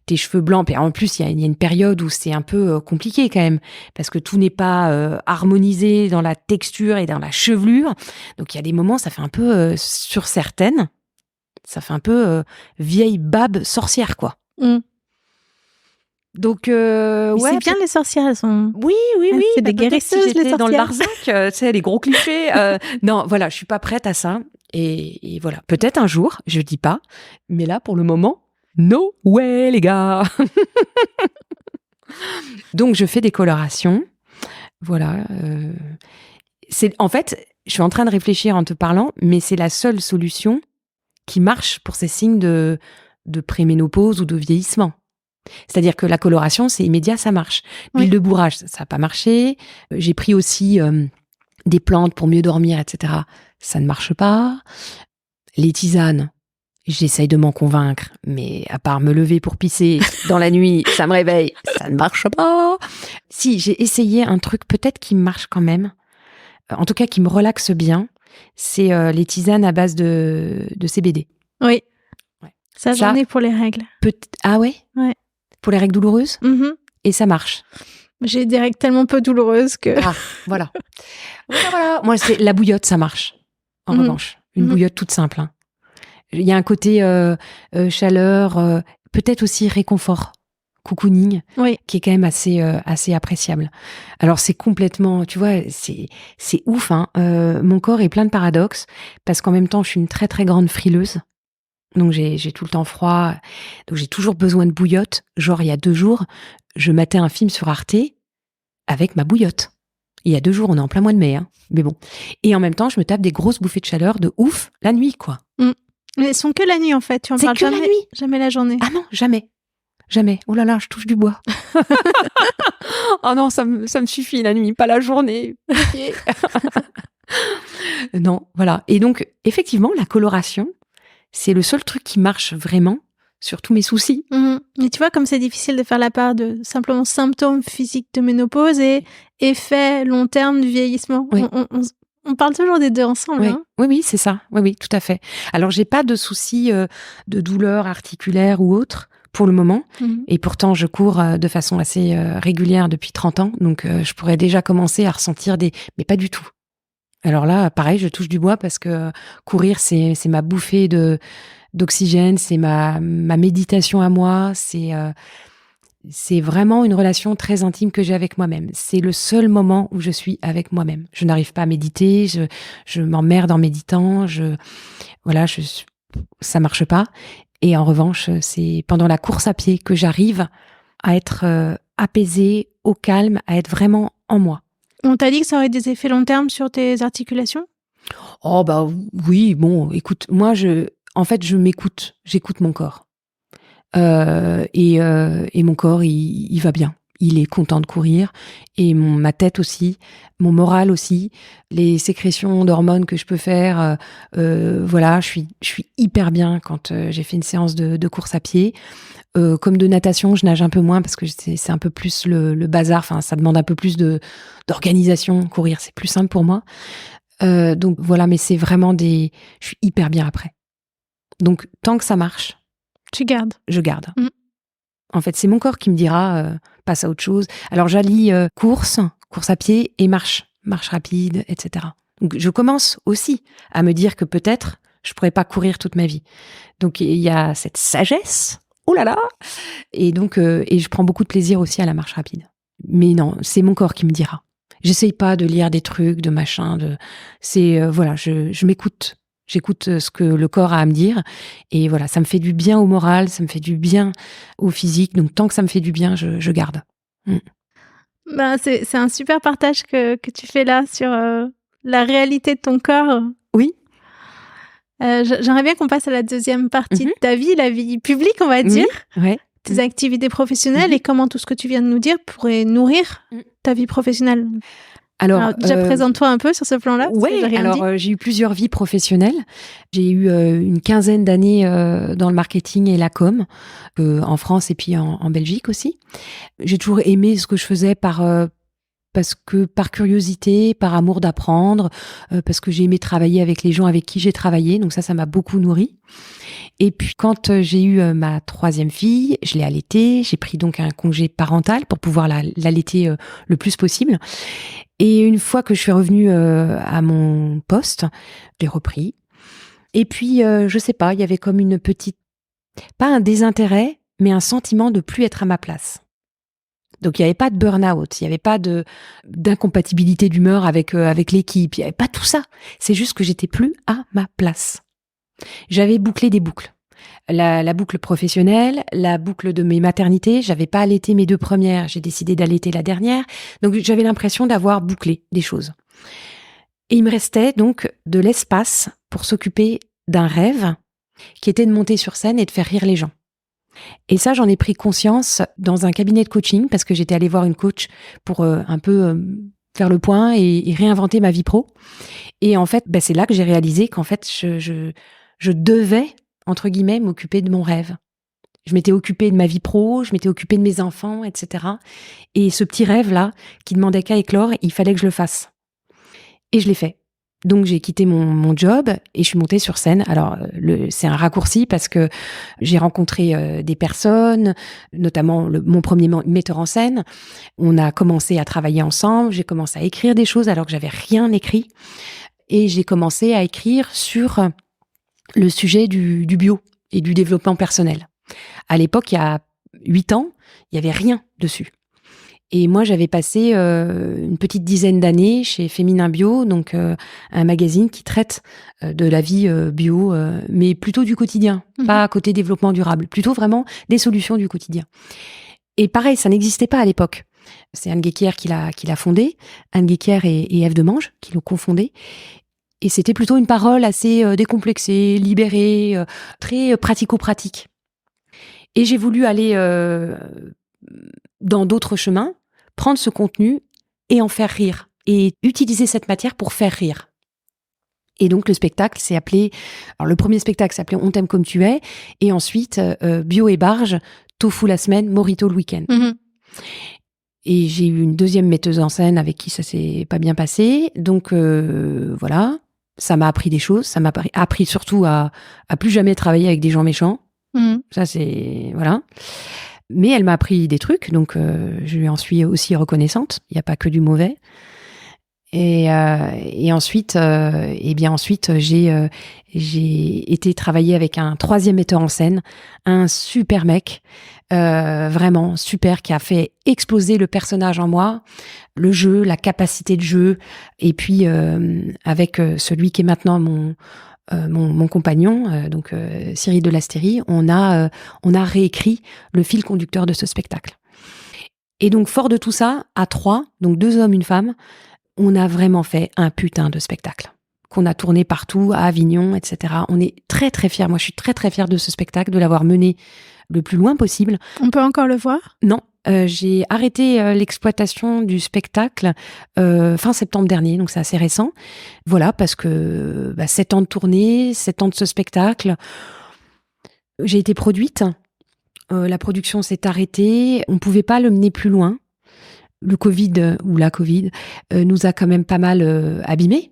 tes cheveux blancs. Et en plus, il y a une période où c'est un peu compliqué quand même, parce que tout n'est pas harmonisé dans la texture et dans la chevelure. Donc il y a des moments, ça fait un peu, sur certaines, ça fait un peu vieille babe sorcière, quoi. Donc ouais, c'est bien les sorcières, elles sont... Oui, c'est des guérisseuses, si j'étais les sorcières. dans le Larzac, tu sais, les gros clichés. Non, voilà, je suis pas prête à ça. Et voilà, peut-être un jour, je dis pas, mais là pour le moment, no way les gars. Donc je fais des colorations. Voilà. En fait, je suis en train de réfléchir en te parlant, mais c'est la seule solution qui marche pour ces signes de préménopause ou de vieillissement. C'est-à-dire que la coloration, c'est immédiat, ça marche. L'huile de bourrage, ça n'a pas marché. J'ai pris aussi des plantes pour mieux dormir, etc. Ça ne marche pas. Les tisanes, j'essaye de m'en convaincre, mais à part me lever pour pisser dans la nuit, ça me réveille, ça ne marche pas. Si, j'ai essayé un truc peut-être qui marche quand même, en tout cas qui me relaxe bien, c'est les tisanes à base de CBD. Oui. Ça, j'en ai pour les règles. Ah ouais? Ouais. Pour les règles douloureuses? Et ça marche. J'ai des règles tellement peu douloureuses que... Ah, voilà. Voilà. Moi, c'est la bouillotte, ça marche. En revanche, une bouillotte toute simple. Hein. Il y a un côté chaleur, peut-être aussi réconfort, cocooning, qui est quand même assez appréciable. Alors, c'est complètement, tu vois, c'est ouf. Hein. Mon corps est plein de paradoxes, parce qu'en même temps, je suis une très, très grande frileuse. Donc j'ai tout le temps froid, donc j'ai toujours besoin de bouillotte. Genre il y a 2 jours, je matais un film sur Arte avec ma bouillotte. Il y a 2 jours, on est en plein mois de mai, hein. Mais bon. Et en même temps, je me tape des grosses bouffées de chaleur de ouf la nuit, quoi. Mais elles sont que la nuit en fait, tu en parles jamais, la nuit. Jamais la journée. Ah non, jamais. Oh là là, je touche du bois. Oh non, ça me suffit la nuit, pas la journée. Non, voilà. Et donc effectivement, la coloration, c'est le seul truc qui marche vraiment sur tous mes soucis. Mais tu vois, comme c'est difficile de faire la part de simplement symptômes physiques de ménopause et effets long terme du vieillissement. Oui. On parle toujours des deux ensemble. Oui, hein. Oui, c'est ça. Oui, tout à fait. Alors, j'ai pas de soucis de douleurs articulaires ou autres pour le moment. Et pourtant, je cours de façon assez régulière depuis 30 ans. Donc, je pourrais déjà commencer à ressentir Mais pas du tout. Alors là, pareil, je touche du bois parce que courir, c'est ma bouffée d'oxygène, c'est ma méditation à moi, c'est vraiment une relation très intime que j'ai avec moi-même. C'est le seul moment où je suis avec moi-même. Je n'arrive pas à méditer, je m'emmerde en méditant, ça marche pas. Et en revanche, c'est pendant la course à pied que j'arrive à être apaisée, au calme, à être vraiment en moi. On t'a dit que ça aurait des effets long terme sur tes articulations ? Oh bah oui, bon, écoute, moi en fait, j'écoute mon corps. Et mon corps, il va bien. Il est content de courir, et ma tête aussi, mon moral aussi, les sécrétions d'hormones que je peux faire, voilà, je suis hyper bien quand j'ai fait une séance de course à pied. Comme de natation, je nage un peu moins parce que c'est un peu plus le bazar, enfin ça demande un peu plus d'organisation. Courir, c'est plus simple pour moi. Donc voilà, mais c'est vraiment je suis hyper bien après. Donc tant que ça marche, tu gardes. Je garde. En fait, c'est mon corps qui me dira passe à autre chose. Alors j'allie course à pied et marche rapide, etc. Donc je commence aussi à me dire que peut-être je pourrais pas courir toute ma vie. Donc il y a cette sagesse, oh là là, et donc et je prends beaucoup de plaisir aussi à la marche rapide. Mais non, c'est mon corps qui me dira. J'essaye pas de lire des trucs, de machin, voilà, je m'écoute. J'écoute ce que le corps a à me dire, et voilà, ça me fait du bien au moral, ça me fait du bien au physique, donc tant que ça me fait du bien, je garde. Ben, c'est un super partage que tu fais là sur la réalité de ton corps. Oui. J'aimerais bien qu'on passe à la deuxième partie de ta vie, la vie publique, on va dire. Ouais. Tes activités professionnelles et comment tout ce que tu viens de nous dire pourrait nourrir ta vie professionnelle. Alors déjà, présente-toi un peu sur ce plan-là. Oui, alors j'ai eu plusieurs vies professionnelles. J'ai eu une quinzaine d'années dans le marketing et la com, en France et puis en Belgique aussi. J'ai toujours aimé ce que je faisais parce que par curiosité, par amour d'apprendre, parce que j'ai aimé travailler avec les gens avec qui j'ai travaillé. Donc ça m'a beaucoup nourrie. Et puis quand j'ai eu ma troisième fille, je l'ai allaitée. J'ai pris donc un congé parental pour pouvoir l'allaiter le plus possible. Et une fois que je suis revenue à mon poste, j'ai repris. Et puis, je sais pas, il y avait comme une petite, pas un désintérêt, mais un sentiment de plus être à ma place. Donc, il n'y avait pas de burn-out, il n'y avait pas d'incompatibilité d'humeur avec l'équipe, il n'y avait pas tout ça. C'est juste que j'étais plus à ma place. J'avais bouclé des boucles. La boucle professionnelle, la boucle de mes maternités. J'avais pas allaité mes 2 premières, j'ai décidé d'allaiter la dernière. Donc j'avais l'impression d'avoir bouclé des choses. Et il me restait donc de l'espace pour s'occuper d'un rêve qui était de monter sur scène et de faire rire les gens. Et ça, j'en ai pris conscience dans un cabinet de coaching parce que j'étais allée voir une coach pour un peu faire le point et réinventer ma vie pro. Et en fait, c'est là que j'ai réalisé qu'en fait, je devais, entre guillemets, m'occuper de mon rêve. Je m'étais occupée de ma vie pro, je m'étais occupée de mes enfants, etc. Et ce petit rêve-là, qui demandait qu'à éclore, il fallait que je le fasse. Et je l'ai fait. Donc j'ai quitté mon job et je suis montée sur scène. Alors c'est un raccourci parce que j'ai rencontré des personnes, notamment mon premier metteur en scène. On a commencé à travailler ensemble, j'ai commencé à écrire des choses alors que j'avais rien écrit. Et j'ai commencé à écrire sur le sujet du bio et du développement personnel. À l'époque, il y a 8 ans, il n'y avait rien dessus. Et moi, j'avais passé une petite dizaine d'années chez Féminin Bio, donc un magazine qui traite de la vie bio, mais plutôt du quotidien, pas côté développement durable, plutôt vraiment des solutions du quotidien. Et pareil, ça n'existait pas à l'époque. C'est Anne Guéquière qui l'a fondé, Anne Guéquière et Ève Demange qui l'ont cofondé. Et c'était plutôt une parole assez décomplexée, libérée, très pratico-pratique. Et j'ai voulu aller dans d'autres chemins, prendre ce contenu et en faire rire. Et utiliser cette matière pour faire rire. Et donc le spectacle s'est appelé... Alors le premier spectacle s'appelait On t'aime comme tu es. Et ensuite, Bio et Barge, Tofu la semaine, Morito le week-end. Et j'ai eu une deuxième metteuse en scène avec qui ça s'est pas bien passé. Donc voilà, ça m'a appris des choses. Ça m'a appris surtout à plus jamais travailler avec des gens méchants. Ça c'est... Voilà. Mais elle m'a appris des trucs, donc je lui en suis aussi reconnaissante. Il n'y a pas que du mauvais. Et ensuite, j'ai été travailler avec un troisième metteur en scène, un super mec, vraiment super, qui a fait exploser le personnage en moi, le jeu, la capacité de jeu, et puis avec celui qui est maintenant mon compagnon, Cyril de Lasteyrie, on a réécrit le fil conducteur de ce spectacle. Et donc, fort de tout ça, à 3, donc 2 hommes, une femme, on a vraiment fait un putain de spectacle qu'on a tourné partout, à Avignon, etc. On est très, très fiers. Moi, je suis très, très fière de ce spectacle, de l'avoir mené le plus loin possible. On peut encore le voir ? Non. J'ai arrêté l'exploitation du spectacle fin septembre dernier, donc c'est assez récent. Voilà, parce que 7 ans de tournée, 7 ans de ce spectacle. J'ai été produite. La production s'est arrêtée. On ne pouvait pas le mener plus loin. Le Covid, ou la Covid, nous a quand même pas mal abîmés.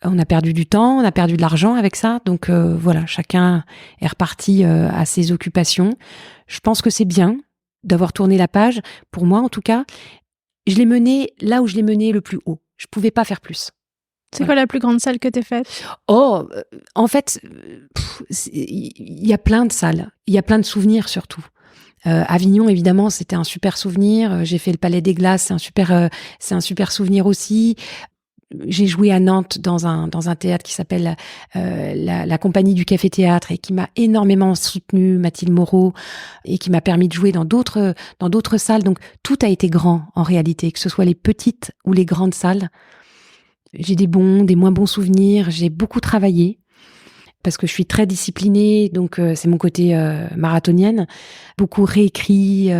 On a perdu du temps, on a perdu de l'argent avec ça. Donc voilà, chacun est reparti à ses occupations. Je pense que c'est bien d'avoir tourné la page. Pour moi, en tout cas, je l'ai mené là où je l'ai mené le plus haut. Je pouvais pas faire plus. C'est quoi la plus grande salle que t'aies faite ? En fait, il y a plein de salles. Il y a plein de souvenirs surtout. Avignon, évidemment, c'était un super souvenir. J'ai fait le Palais des Glaces, c'est un super souvenir aussi. J'ai joué à Nantes dans un théâtre qui s'appelle la Compagnie du Café Théâtre et qui m'a énormément soutenue, Mathilde Moreau, et qui m'a permis de jouer dans d'autres salles. Donc tout a été grand en réalité, que ce soit les petites ou les grandes salles. J'ai des moins bons souvenirs. J'ai beaucoup travaillé parce que je suis très disciplinée, donc c'est mon côté marathonienne. Beaucoup réécrit,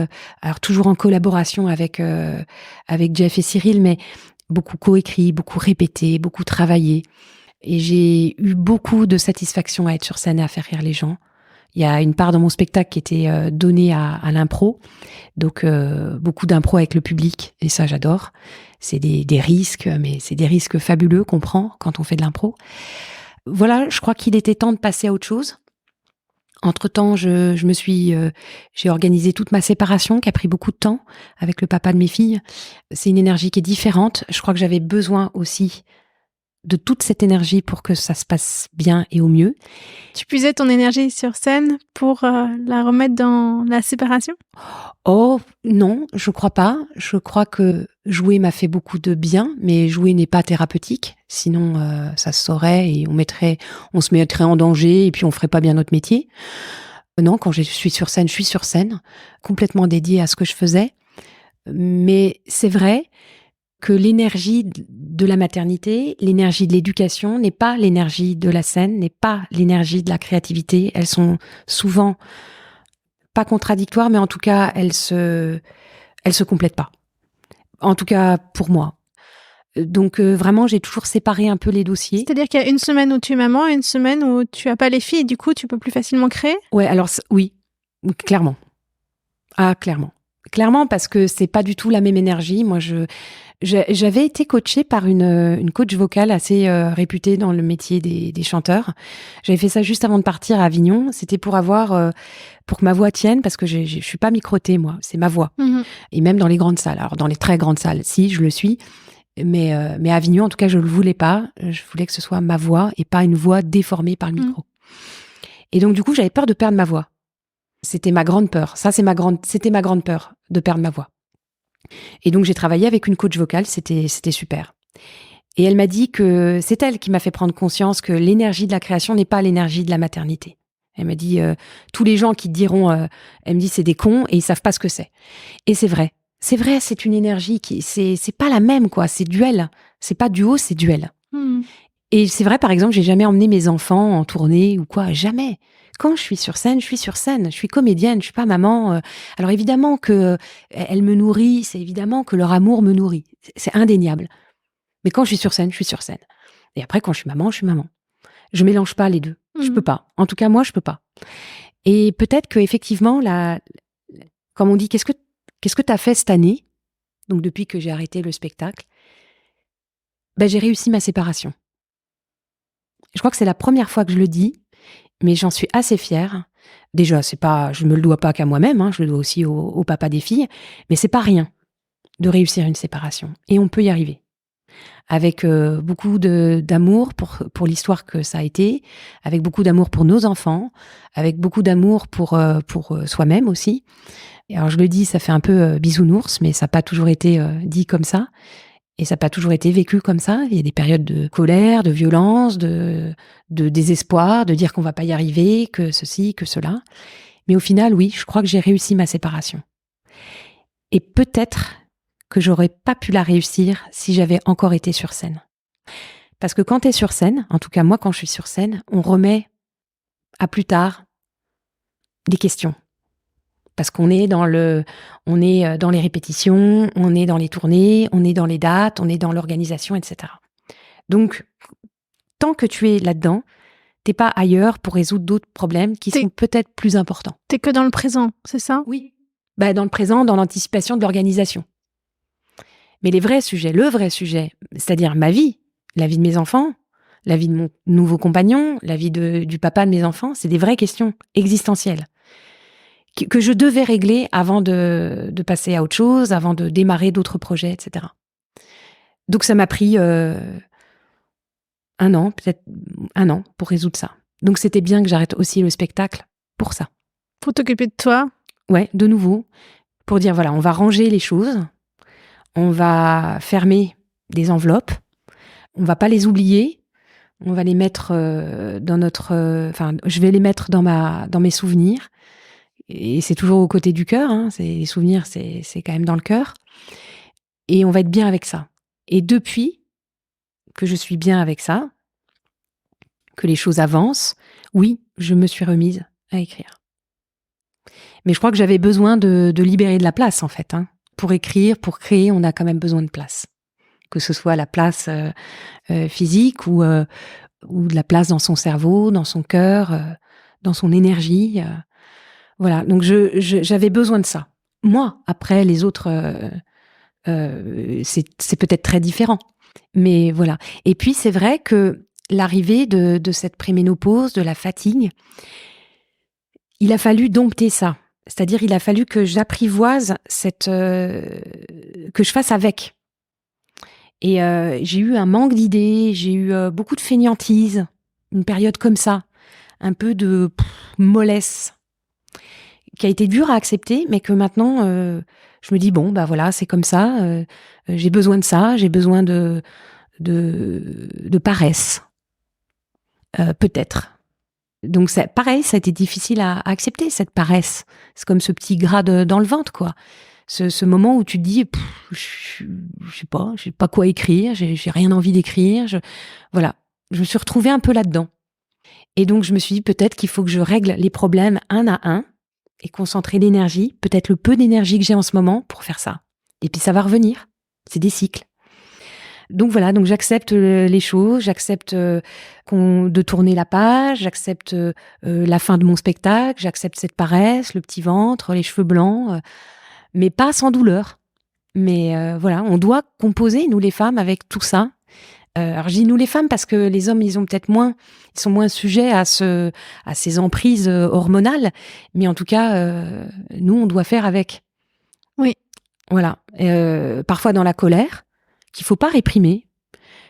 alors toujours en collaboration avec Jeff et Cyril, mais beaucoup coécrit, beaucoup répété, beaucoup travaillé. Et j'ai eu beaucoup de satisfaction à être sur scène et à faire rire les gens. Il y a une part dans mon spectacle qui était donnée à l'impro. Donc, beaucoup d'impro avec le public. Et ça, j'adore. C'est des risques, mais c'est des risques fabuleux qu'on prend quand on fait de l'impro. Voilà, je crois qu'il était temps de passer à autre chose. Entre-temps, j'ai organisé toute ma séparation qui a pris beaucoup de temps avec le papa de mes filles. C'est une énergie qui est différente. Je crois que j'avais besoin aussi de toute cette énergie pour que ça se passe bien et au mieux. Tu puisais ton énergie sur scène pour la remettre dans la séparation ? Oh non, je crois pas. Je crois que jouer m'a fait beaucoup de bien, mais jouer n'est pas thérapeutique. Sinon, ça se saurait et on se mettrait en danger et puis on ferait pas bien notre métier. Non, quand je suis sur scène, complètement dédiée à ce que je faisais. Mais c'est vrai que l'énergie de la maternité, l'énergie de l'éducation n'est pas l'énergie de la scène, n'est pas l'énergie de la créativité. Elles sont souvent pas contradictoires, mais en tout cas, elles se complètent pas. En tout cas, pour moi. Donc vraiment, j'ai toujours séparé un peu les dossiers. C'est-à-dire qu'il y a une semaine où tu es maman et une semaine où tu as pas les filles, et du coup, tu peux plus facilement créer ? Ouais, alors oui, clairement. Ah, clairement. Clairement, parce que c'est pas du tout la même énergie. Moi, j'avais été coachée par une coach vocale assez réputée dans le métier des chanteurs. J'avais fait ça juste avant de partir à Avignon. C'était pour pour que ma voix tienne, parce que je suis pas microtée, moi. C'est ma voix. Mmh. Et même dans les grandes salles. Alors, dans les très grandes salles, si, je le suis. Mais à Avignon, en tout cas, je le voulais pas. Je voulais que ce soit ma voix et pas une voix déformée par le micro. Et donc, du coup, j'avais peur de perdre ma voix. C'était ma grande peur. C'était ma grande peur de perdre ma voix. Et donc, j'ai travaillé avec une coach vocale. C'était super. Et elle m'a dit que c'est elle qui m'a fait prendre conscience que l'énergie de la création n'est pas l'énergie de la maternité. Elle m'a dit, tous les gens qui te diront, elle me dit, c'est des cons et ils savent pas ce que c'est. Et c'est vrai. C'est vrai, c'est une énergie c'est pas la même, quoi. C'est duel. C'est pas duo, c'est duel. Et c'est vrai, par exemple, j'ai jamais emmené mes enfants en tournée ou quoi. Jamais. Quand je suis sur scène, je suis sur scène. Je suis comédienne, je suis pas maman. Alors évidemment que elle me nourrit, c'est évidemment que leur amour me nourrit. C'est indéniable. Mais quand je suis sur scène, je suis sur scène. Et après, quand je suis maman, je suis maman. Je mélange pas les deux. Je peux pas. En tout cas, moi, je peux pas. Et peut-être que effectivement, comme on dit, qu'est-ce que t'as fait cette année ? Donc depuis que j'ai arrêté le spectacle, j'ai réussi ma séparation. Je crois que c'est la première fois que je le dis, mais j'en suis assez fière. Déjà, je me le dois pas qu'à moi-même, hein, je le dois aussi au papa des filles, mais c'est pas rien de réussir une séparation. Et on peut y arriver. Avec beaucoup d'amour pour l'histoire que ça a été, avec beaucoup d'amour pour nos enfants, avec beaucoup d'amour pour soi-même aussi. Et alors je le dis, ça fait un peu bisounours, mais ça n'a pas toujours été dit comme ça. Et ça n'a pas toujours été vécu comme ça. Il y a des périodes de colère, de violence, de désespoir, de dire qu'on va pas y arriver, que ceci, que cela. Mais au final, oui, je crois que j'ai réussi ma séparation. Et peut-être que j'aurais pas pu la réussir si j'avais encore été sur scène. Parce que quand tu es sur scène, en tout cas moi quand je suis sur scène, on remet à plus tard des questions. Parce qu'on est dans les répétitions, on est dans les tournées, on est dans les dates, on est dans l'organisation, etc. Donc, tant que tu es là-dedans, t'es pas ailleurs pour résoudre d'autres problèmes qui sont peut-être plus importants. T'es que dans le présent, c'est ça ? Oui. Dans le présent, dans l'anticipation de l'organisation. Mais le vrai sujet, c'est-à-dire ma vie, la vie de mes enfants, la vie de mon nouveau compagnon, la vie du papa de mes enfants, c'est des vraies questions existentielles que je devais régler avant de passer à autre chose, avant de démarrer d'autres projets, etc. Donc ça m'a pris peut-être un an pour résoudre ça. Donc c'était bien que j'arrête aussi le spectacle pour ça. Pour t'occuper de toi ? Ouais, de nouveau, pour dire voilà, on va ranger les choses, on va fermer des enveloppes, on va pas les oublier, on va les mettre je vais les mettre dans mes souvenirs. Et c'est toujours aux côtés du cœur, hein. Les souvenirs, c'est quand même dans le cœur. Et on va être bien avec ça. Et depuis que je suis bien avec ça, que les choses avancent, oui, je me suis remise à écrire. Mais je crois que j'avais besoin de libérer de la place, en fait. Hein. Pour écrire, pour créer, on a quand même besoin de place. Que ce soit la place physique ou de la place dans son cerveau, dans son cœur, dans son énergie. Voilà, donc j'avais besoin de ça. Moi, après, les autres, c'est peut-être très différent. Mais voilà. Et puis, c'est vrai que l'arrivée de cette préménopause, de la fatigue, il a fallu dompter ça. C'est-à-dire, il a fallu que j'apprivoise que je fasse avec. Et j'ai eu un manque d'idées, j'ai eu beaucoup de fainéantise, une période comme ça, un peu de mollesse, qui a été dur à accepter, mais que maintenant, je me dis, bon, voilà, c'est comme ça, j'ai besoin de ça, j'ai besoin de paresse, peut-être. Donc, pareil, ça a été difficile à accepter, cette paresse. C'est comme ce petit gras dans le ventre, quoi. Ce moment où tu te dis, je sais pas quoi écrire, j'ai rien envie d'écrire, voilà. Je me suis retrouvée un peu là-dedans. Et donc, je me suis dit, peut-être qu'il faut que je règle les problèmes un à un, et concentrer l'énergie, peut-être le peu d'énergie que j'ai en ce moment pour faire ça. Et puis ça va revenir. C'est des cycles. Donc voilà, donc j'accepte les choses, j'accepte de tourner la page, j'accepte la fin de mon spectacle, j'accepte cette paresse, le petit ventre, les cheveux blancs, mais pas sans douleur. Mais voilà, on doit composer, nous les femmes, avec tout ça. Alors je dis nous les femmes parce que les hommes ils sont moins sujets à ces emprises hormonales, mais en tout cas nous on doit faire avec. Oui. Voilà. Parfois dans la colère qu'il faut pas réprimer,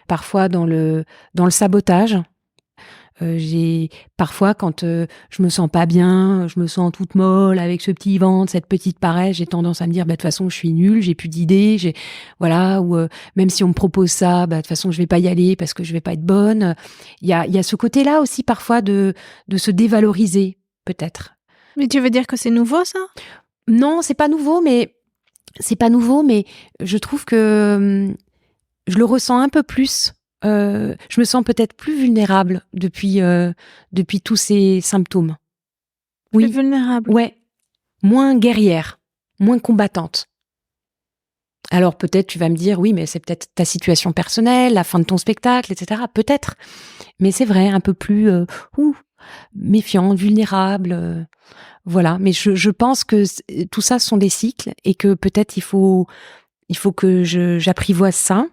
parfois dans le sabotage. Parfois quand je me sens pas bien, je me sens toute molle avec ce petit ventre, cette petite paresse, j'ai tendance à me dire de toute façon je suis nulle, j'ai plus d'idées, voilà, ou même si on me propose ça, de toute façon je vais pas y aller parce que je vais pas être bonne. Il y a ce côté-là aussi parfois de se dévaloriser peut-être. Mais tu veux dire que c'est nouveau ça ? Non, c'est pas nouveau, mais je trouve que je le ressens un peu plus. Je me sens peut-être plus vulnérable depuis tous ces symptômes. Oui. Plus vulnérable. Ouais. Moins guerrière, moins combattante. Alors peut-être tu vas me dire, oui, mais c'est peut-être ta situation personnelle, la fin de ton spectacle, etc. Peut-être. Mais c'est vrai, un peu plus méfiante, vulnérable. Voilà. Mais je pense que tout ça sont des cycles et que peut-être il faut que j'apprivoise ça.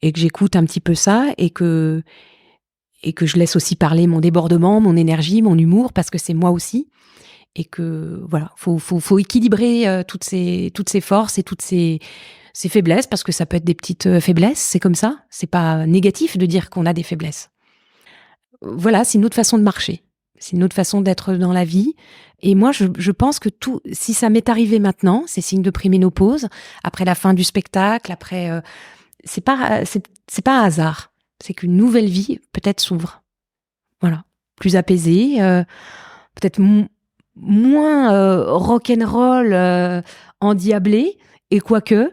Et que j'écoute un petit peu ça et que je laisse aussi parler mon débordement, mon énergie, mon humour, parce que c'est moi aussi. Et que, voilà, faut équilibrer toutes ces forces et toutes ces faiblesses, parce que ça peut être des petites faiblesses, c'est comme ça. C'est pas négatif de dire qu'on a des faiblesses. Voilà, c'est une autre façon de marcher. C'est une autre façon d'être dans la vie. Et moi, je pense que si ça m'est arrivé maintenant, ces signes de préménopause, après la fin du spectacle, après c'est pas un hasard. C'est qu'une nouvelle vie peut-être s'ouvre. Voilà, plus apaisée, peut-être moins rock'n'roll, endiablée, et quoique,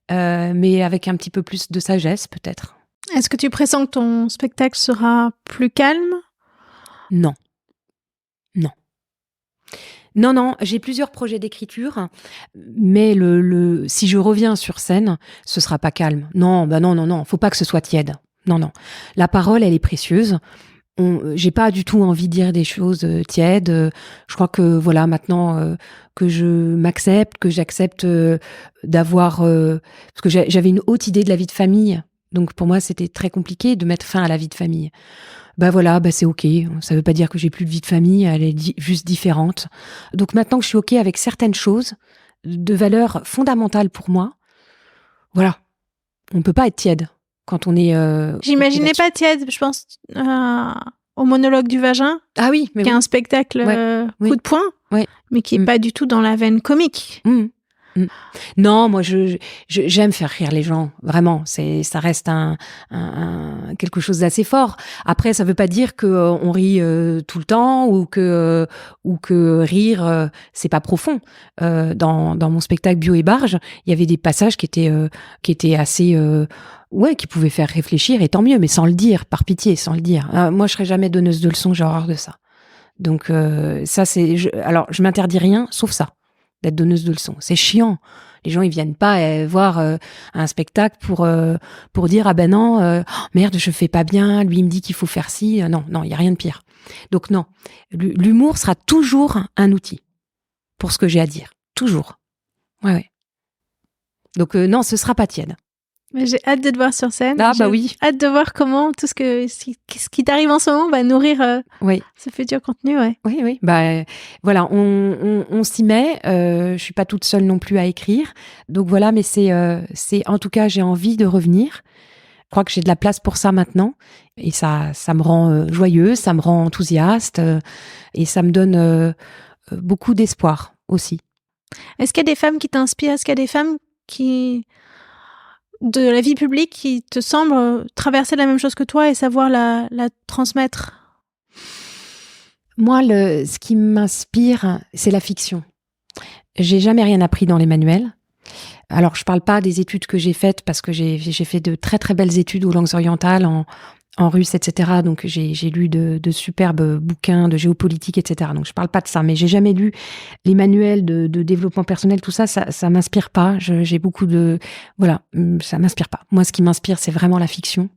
mais avec un petit peu plus de sagesse peut-être. Est-ce que tu pressens que ton spectacle sera plus calme ? Non. Non, j'ai plusieurs projets d'écriture, mais si je reviens sur scène, ce sera pas calme. Non, faut pas que ce soit tiède. Non. La parole, elle est précieuse. J'ai pas du tout envie de dire des choses tièdes. Je crois que voilà, maintenant que je m'accepte, que j'accepte d'avoir... parce que j'avais une haute idée de la vie de famille, donc pour moi, c'était très compliqué de mettre fin à la vie de famille. C'est ok. Ça veut pas dire que j'ai plus de vie de famille, elle est juste différente. Donc maintenant que je suis ok avec certaines choses de valeur fondamentale pour moi, voilà, on peut pas être tiède quand on est... J'imaginais pas tiède, je pense au monologue du vagin. Ah oui, mais qui est un spectacle coup de poing, mais qui est pas du tout dans la veine comique. Non, moi j'aime faire rire les gens, vraiment. Ça reste quelque chose d'assez fort. Après, ça veut pas dire que on rit tout le temps ou que rire c'est pas profond. Dans mon spectacle Bio et Barge, il y avait des passages qui étaient assez qui pouvaient faire réfléchir, et tant mieux, mais sans le dire, par pitié, sans le dire. Moi, je serais jamais donneuse de leçons, j'ai horreur de ça. Donc ça alors je m'interdis rien sauf ça, d'être donneuse de leçons. C'est chiant. Les gens, ils viennent pas voir un spectacle pour dire ah ben non, merde, je fais pas bien, lui il me dit qu'il faut faire ci. Non, il y a rien de pire. Donc non, l'humour sera toujours un outil pour ce que j'ai à dire, toujours. Ouais. Donc non, ce sera pas tiède. Mais j'ai hâte de te voir sur scène. Oui. Hâte de voir comment tout ce qui t'arrive en ce moment va nourrir ce futur contenu. Oui. Voilà, on s'y met. Je suis pas toute seule non plus à écrire. Donc voilà, mais c'est en tout cas, j'ai envie de revenir. Je crois que j'ai de la place pour ça maintenant. Et ça me rend joyeuse, ça me rend enthousiaste. Et ça me donne beaucoup d'espoir aussi. Est-ce qu'il y a des femmes qui t'inspirent ? Est-ce qu'il y a des femmes de la vie publique qui te semblent traverser la même chose que toi et savoir la transmettre ? Moi, ce qui m'inspire, c'est la fiction. J'ai jamais rien appris dans les manuels. Alors, je parle pas des études que j'ai faites parce que j'ai fait de très très belles études aux langues orientales en russe, etc. Donc, j'ai lu de superbes bouquins de géopolitique, etc. Donc, je parle pas de ça, mais j'ai jamais lu les manuels de développement personnel, tout ça m'inspire pas. J'ai beaucoup ça m'inspire pas. Moi, ce qui m'inspire, c'est vraiment la fiction.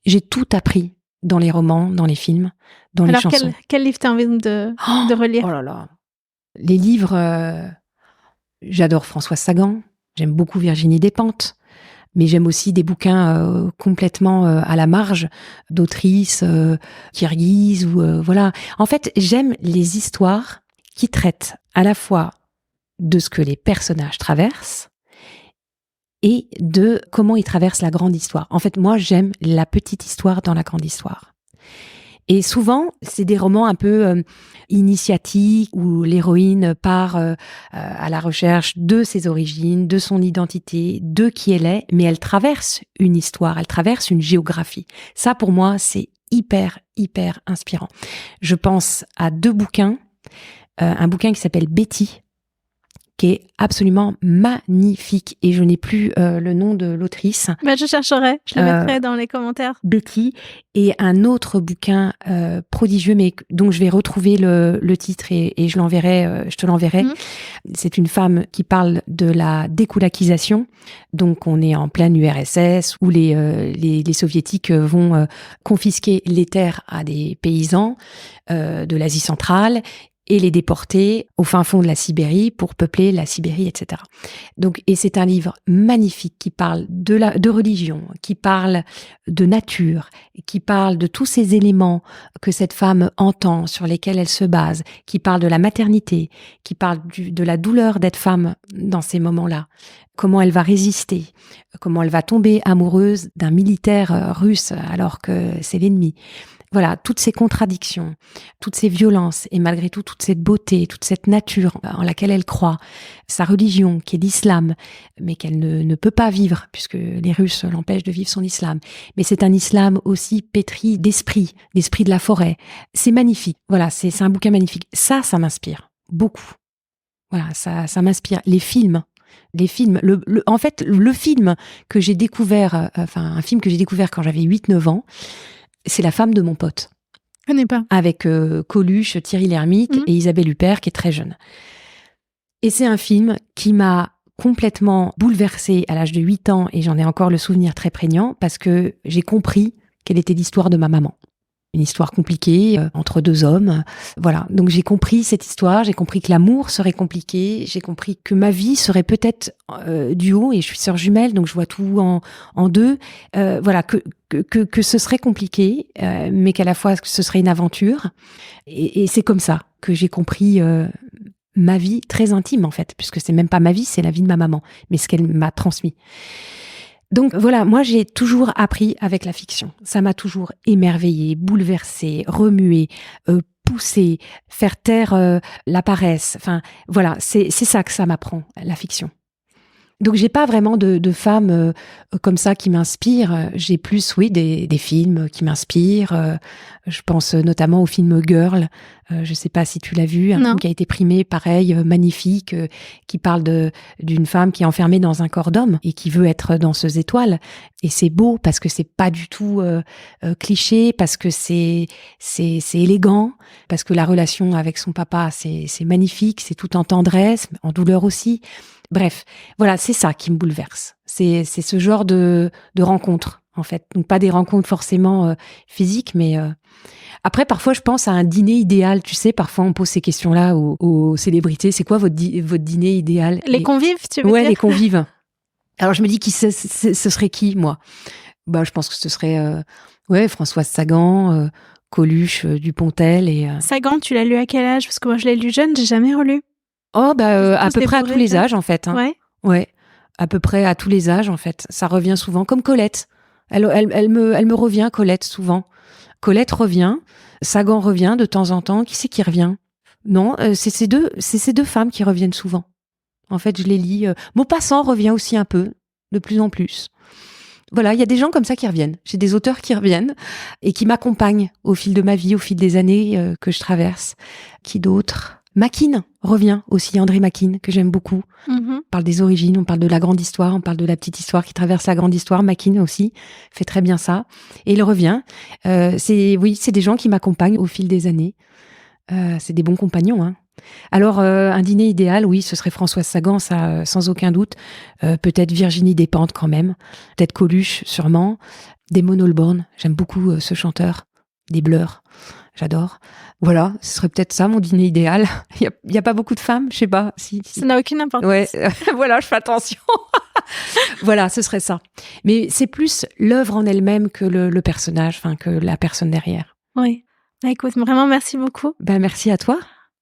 J'ai tout appris dans les romans, dans les films, dans les chansons. Alors, quel livre t'as envie de relire ? Oh là là. Les livres, j'adore Françoise Sagan, j'aime beaucoup Virginie Despentes. Mais j'aime aussi des bouquins complètement à la marge d'autrices kirghizes ou voilà. En fait, j'aime les histoires qui traitent à la fois de ce que les personnages traversent et de comment ils traversent la grande histoire. En fait, moi, j'aime la petite histoire dans la grande histoire. Et souvent, c'est des romans un peu initiatiques où l'héroïne part à la recherche de ses origines, de son identité, de qui elle est, mais elle traverse une histoire, elle traverse une géographie. Ça, pour moi, c'est hyper, hyper inspirant. Je pense à 2 bouquins. Un bouquin qui s'appelle Betty, qui est absolument magnifique, et je n'ai plus le nom de l'autrice. Je chercherai, je le mettrai dans les commentaires. Betty, et un autre bouquin prodigieux, mais dont je vais retrouver le titre et je te l'enverrai. C'est une femme qui parle de la découlakisation. Donc on est en pleine URSS où les soviétiques vont confisquer les terres à des paysans de l'Asie centrale et les déporter au fin fond de la Sibérie pour peupler la Sibérie, etc. Donc, et c'est un livre magnifique qui parle de religion, qui parle de nature, qui parle de tous ces éléments que cette femme entend, sur lesquels elle se base, qui parle de la maternité, qui parle de la douleur d'être femme dans ces moments-là, comment elle va résister, comment elle va tomber amoureuse d'un militaire russe alors que c'est l'ennemi. voilà, toutes ces contradictions, toutes ces violences et malgré tout toute cette beauté, toute cette nature en laquelle elle croit, sa religion qui est l'islam, mais qu'elle ne peut pas vivre puisque les Russes l'empêchent de vivre son islam. Mais c'est un islam aussi pétri d'esprit de la forêt. C'est magnifique. Voilà, c'est un bouquin magnifique. Ça m'inspire beaucoup. Voilà, ça m'inspire. Les films. En fait, le film que j'ai découvert, un film que j'ai découvert quand j'avais 8-9 ans, c'est La femme de mon pote. Je connais pas. Avec Coluche, Thierry Lhermitte et Isabelle Huppert, qui est très jeune. Et c'est un film qui m'a complètement bouleversée à l'âge de 8 ans, et j'en ai encore le souvenir très prégnant, parce que j'ai compris quelle était l'histoire de ma maman. Une histoire compliquée entre deux hommes. Voilà. Donc j'ai compris cette histoire, j'ai compris que l'amour serait compliqué, j'ai compris que ma vie serait peut-être duo, et je suis sœur jumelle, donc je vois tout en deux. Voilà, que ce serait compliqué, mais qu'à la fois ce serait une aventure. Et c'est comme ça que j'ai compris ma vie très intime en fait, puisque c'est même pas ma vie, c'est la vie de ma maman, mais ce qu'elle m'a transmis. Donc voilà, moi j'ai toujours appris avec la fiction. Ça m'a toujours émerveillée, bouleversée, remuée, poussée, faire taire la paresse. Enfin voilà, c'est ça que ça m'apprend, la fiction. Donc j'ai pas vraiment de femmes comme ça qui m'inspirent. J'ai plus, oui, des films qui m'inspirent. Je pense notamment au film Girl. Je sais pas si tu l'as vu, un film qui a été primé, pareil, magnifique, qui parle d'une femme qui est enfermée dans un corps d'homme et qui veut être danseuse étoile. Et c'est beau parce que c'est pas du tout cliché, parce que c'est élégant, parce que la relation avec son papa c'est magnifique, c'est tout en tendresse, en douleur aussi. Bref, voilà, c'est ça qui me bouleverse. C'est ce genre de rencontres, en fait. Donc pas des rencontres forcément physiques, mais après, parfois, je pense à un dîner idéal. Tu sais, parfois, on pose ces questions-là aux célébrités. C'est quoi votre dîner idéal? Les convives, tu veux dire? Ouais, les convives. Alors, je me dis, ce serait qui, moi? Bah, je pense que ce serait Françoise Sagan, Coluche, Dupontel et... Sagan, tu l'as lu à quel âge? Parce que moi, je l'ai lu jeune, j'ai jamais relu. Oh, à peu près à tous les âges, en fait. Hein. Ouais. Ouais, à peu près à tous les âges, en fait. Ça revient souvent, comme Colette. Elle me revient, Colette, souvent. Colette revient, Sagan revient de temps en temps. Qui c'est qui revient? Non, c'est ces deux femmes qui reviennent souvent. En fait, je les lis. Maupassant revient aussi un peu, de plus en plus. Voilà, il y a des gens comme ça qui reviennent. J'ai des auteurs qui reviennent et qui m'accompagnent au fil de ma vie, au fil des années que je traverse. Qui d'autre? Machin revient aussi, André Machin, que j'aime beaucoup. On parle des origines, on parle de la grande histoire, on parle de la petite histoire qui traverse la grande histoire. Machin aussi fait très bien ça. Et il revient. C'est des gens qui m'accompagnent au fil des années. C'est des bons compagnons. Hein. Alors, un dîner idéal, oui, ce serait Françoise Sagan, ça, sans aucun doute. Peut-être Virginie Despentes quand même. Peut-être Coluche, sûrement. Damon Albarn, j'aime beaucoup ce chanteur. Des Blurs, j'adore. Voilà, ce serait peut-être ça mon dîner idéal. Il y a pas beaucoup de femmes, je sais pas. Si. Ça n'a aucune importance. Ouais, voilà, je fais attention. Voilà, ce serait ça. Mais c'est plus l'œuvre en elle-même que le personnage, enfin que la personne derrière. Oui. Bah, écoute, vraiment merci beaucoup. Ben merci à toi.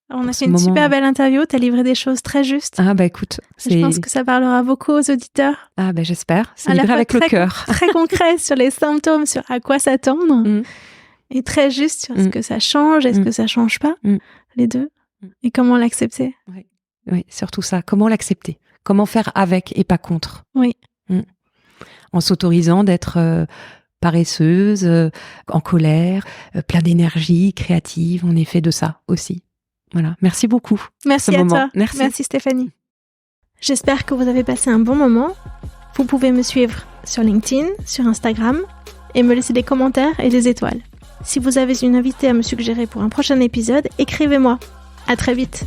On a fait une super belle interview. T'as livré des choses très justes. Ah bah écoute, je pense que ça parlera beaucoup aux auditeurs. Ah ben j'espère. C'est livré avec le cœur. Très concret sur les symptômes, sur à quoi s'attendre. Et très juste sur ce que ça change et ce que ça change pas, les deux, et comment l'accepter. Oui, surtout ça. Comment l'accepter? Comment faire avec et pas contre? Oui. En s'autorisant d'être paresseuse, en colère, plein d'énergie, créative. On est fait de ça aussi. Voilà. Merci beaucoup. Merci à toi. Merci Stéphanie. J'espère que vous avez passé un bon moment. Vous pouvez me suivre sur LinkedIn, sur Instagram, et me laisser des commentaires et des étoiles. Si vous avez une invitée à me suggérer pour un prochain épisode, écrivez-moi. À très vite.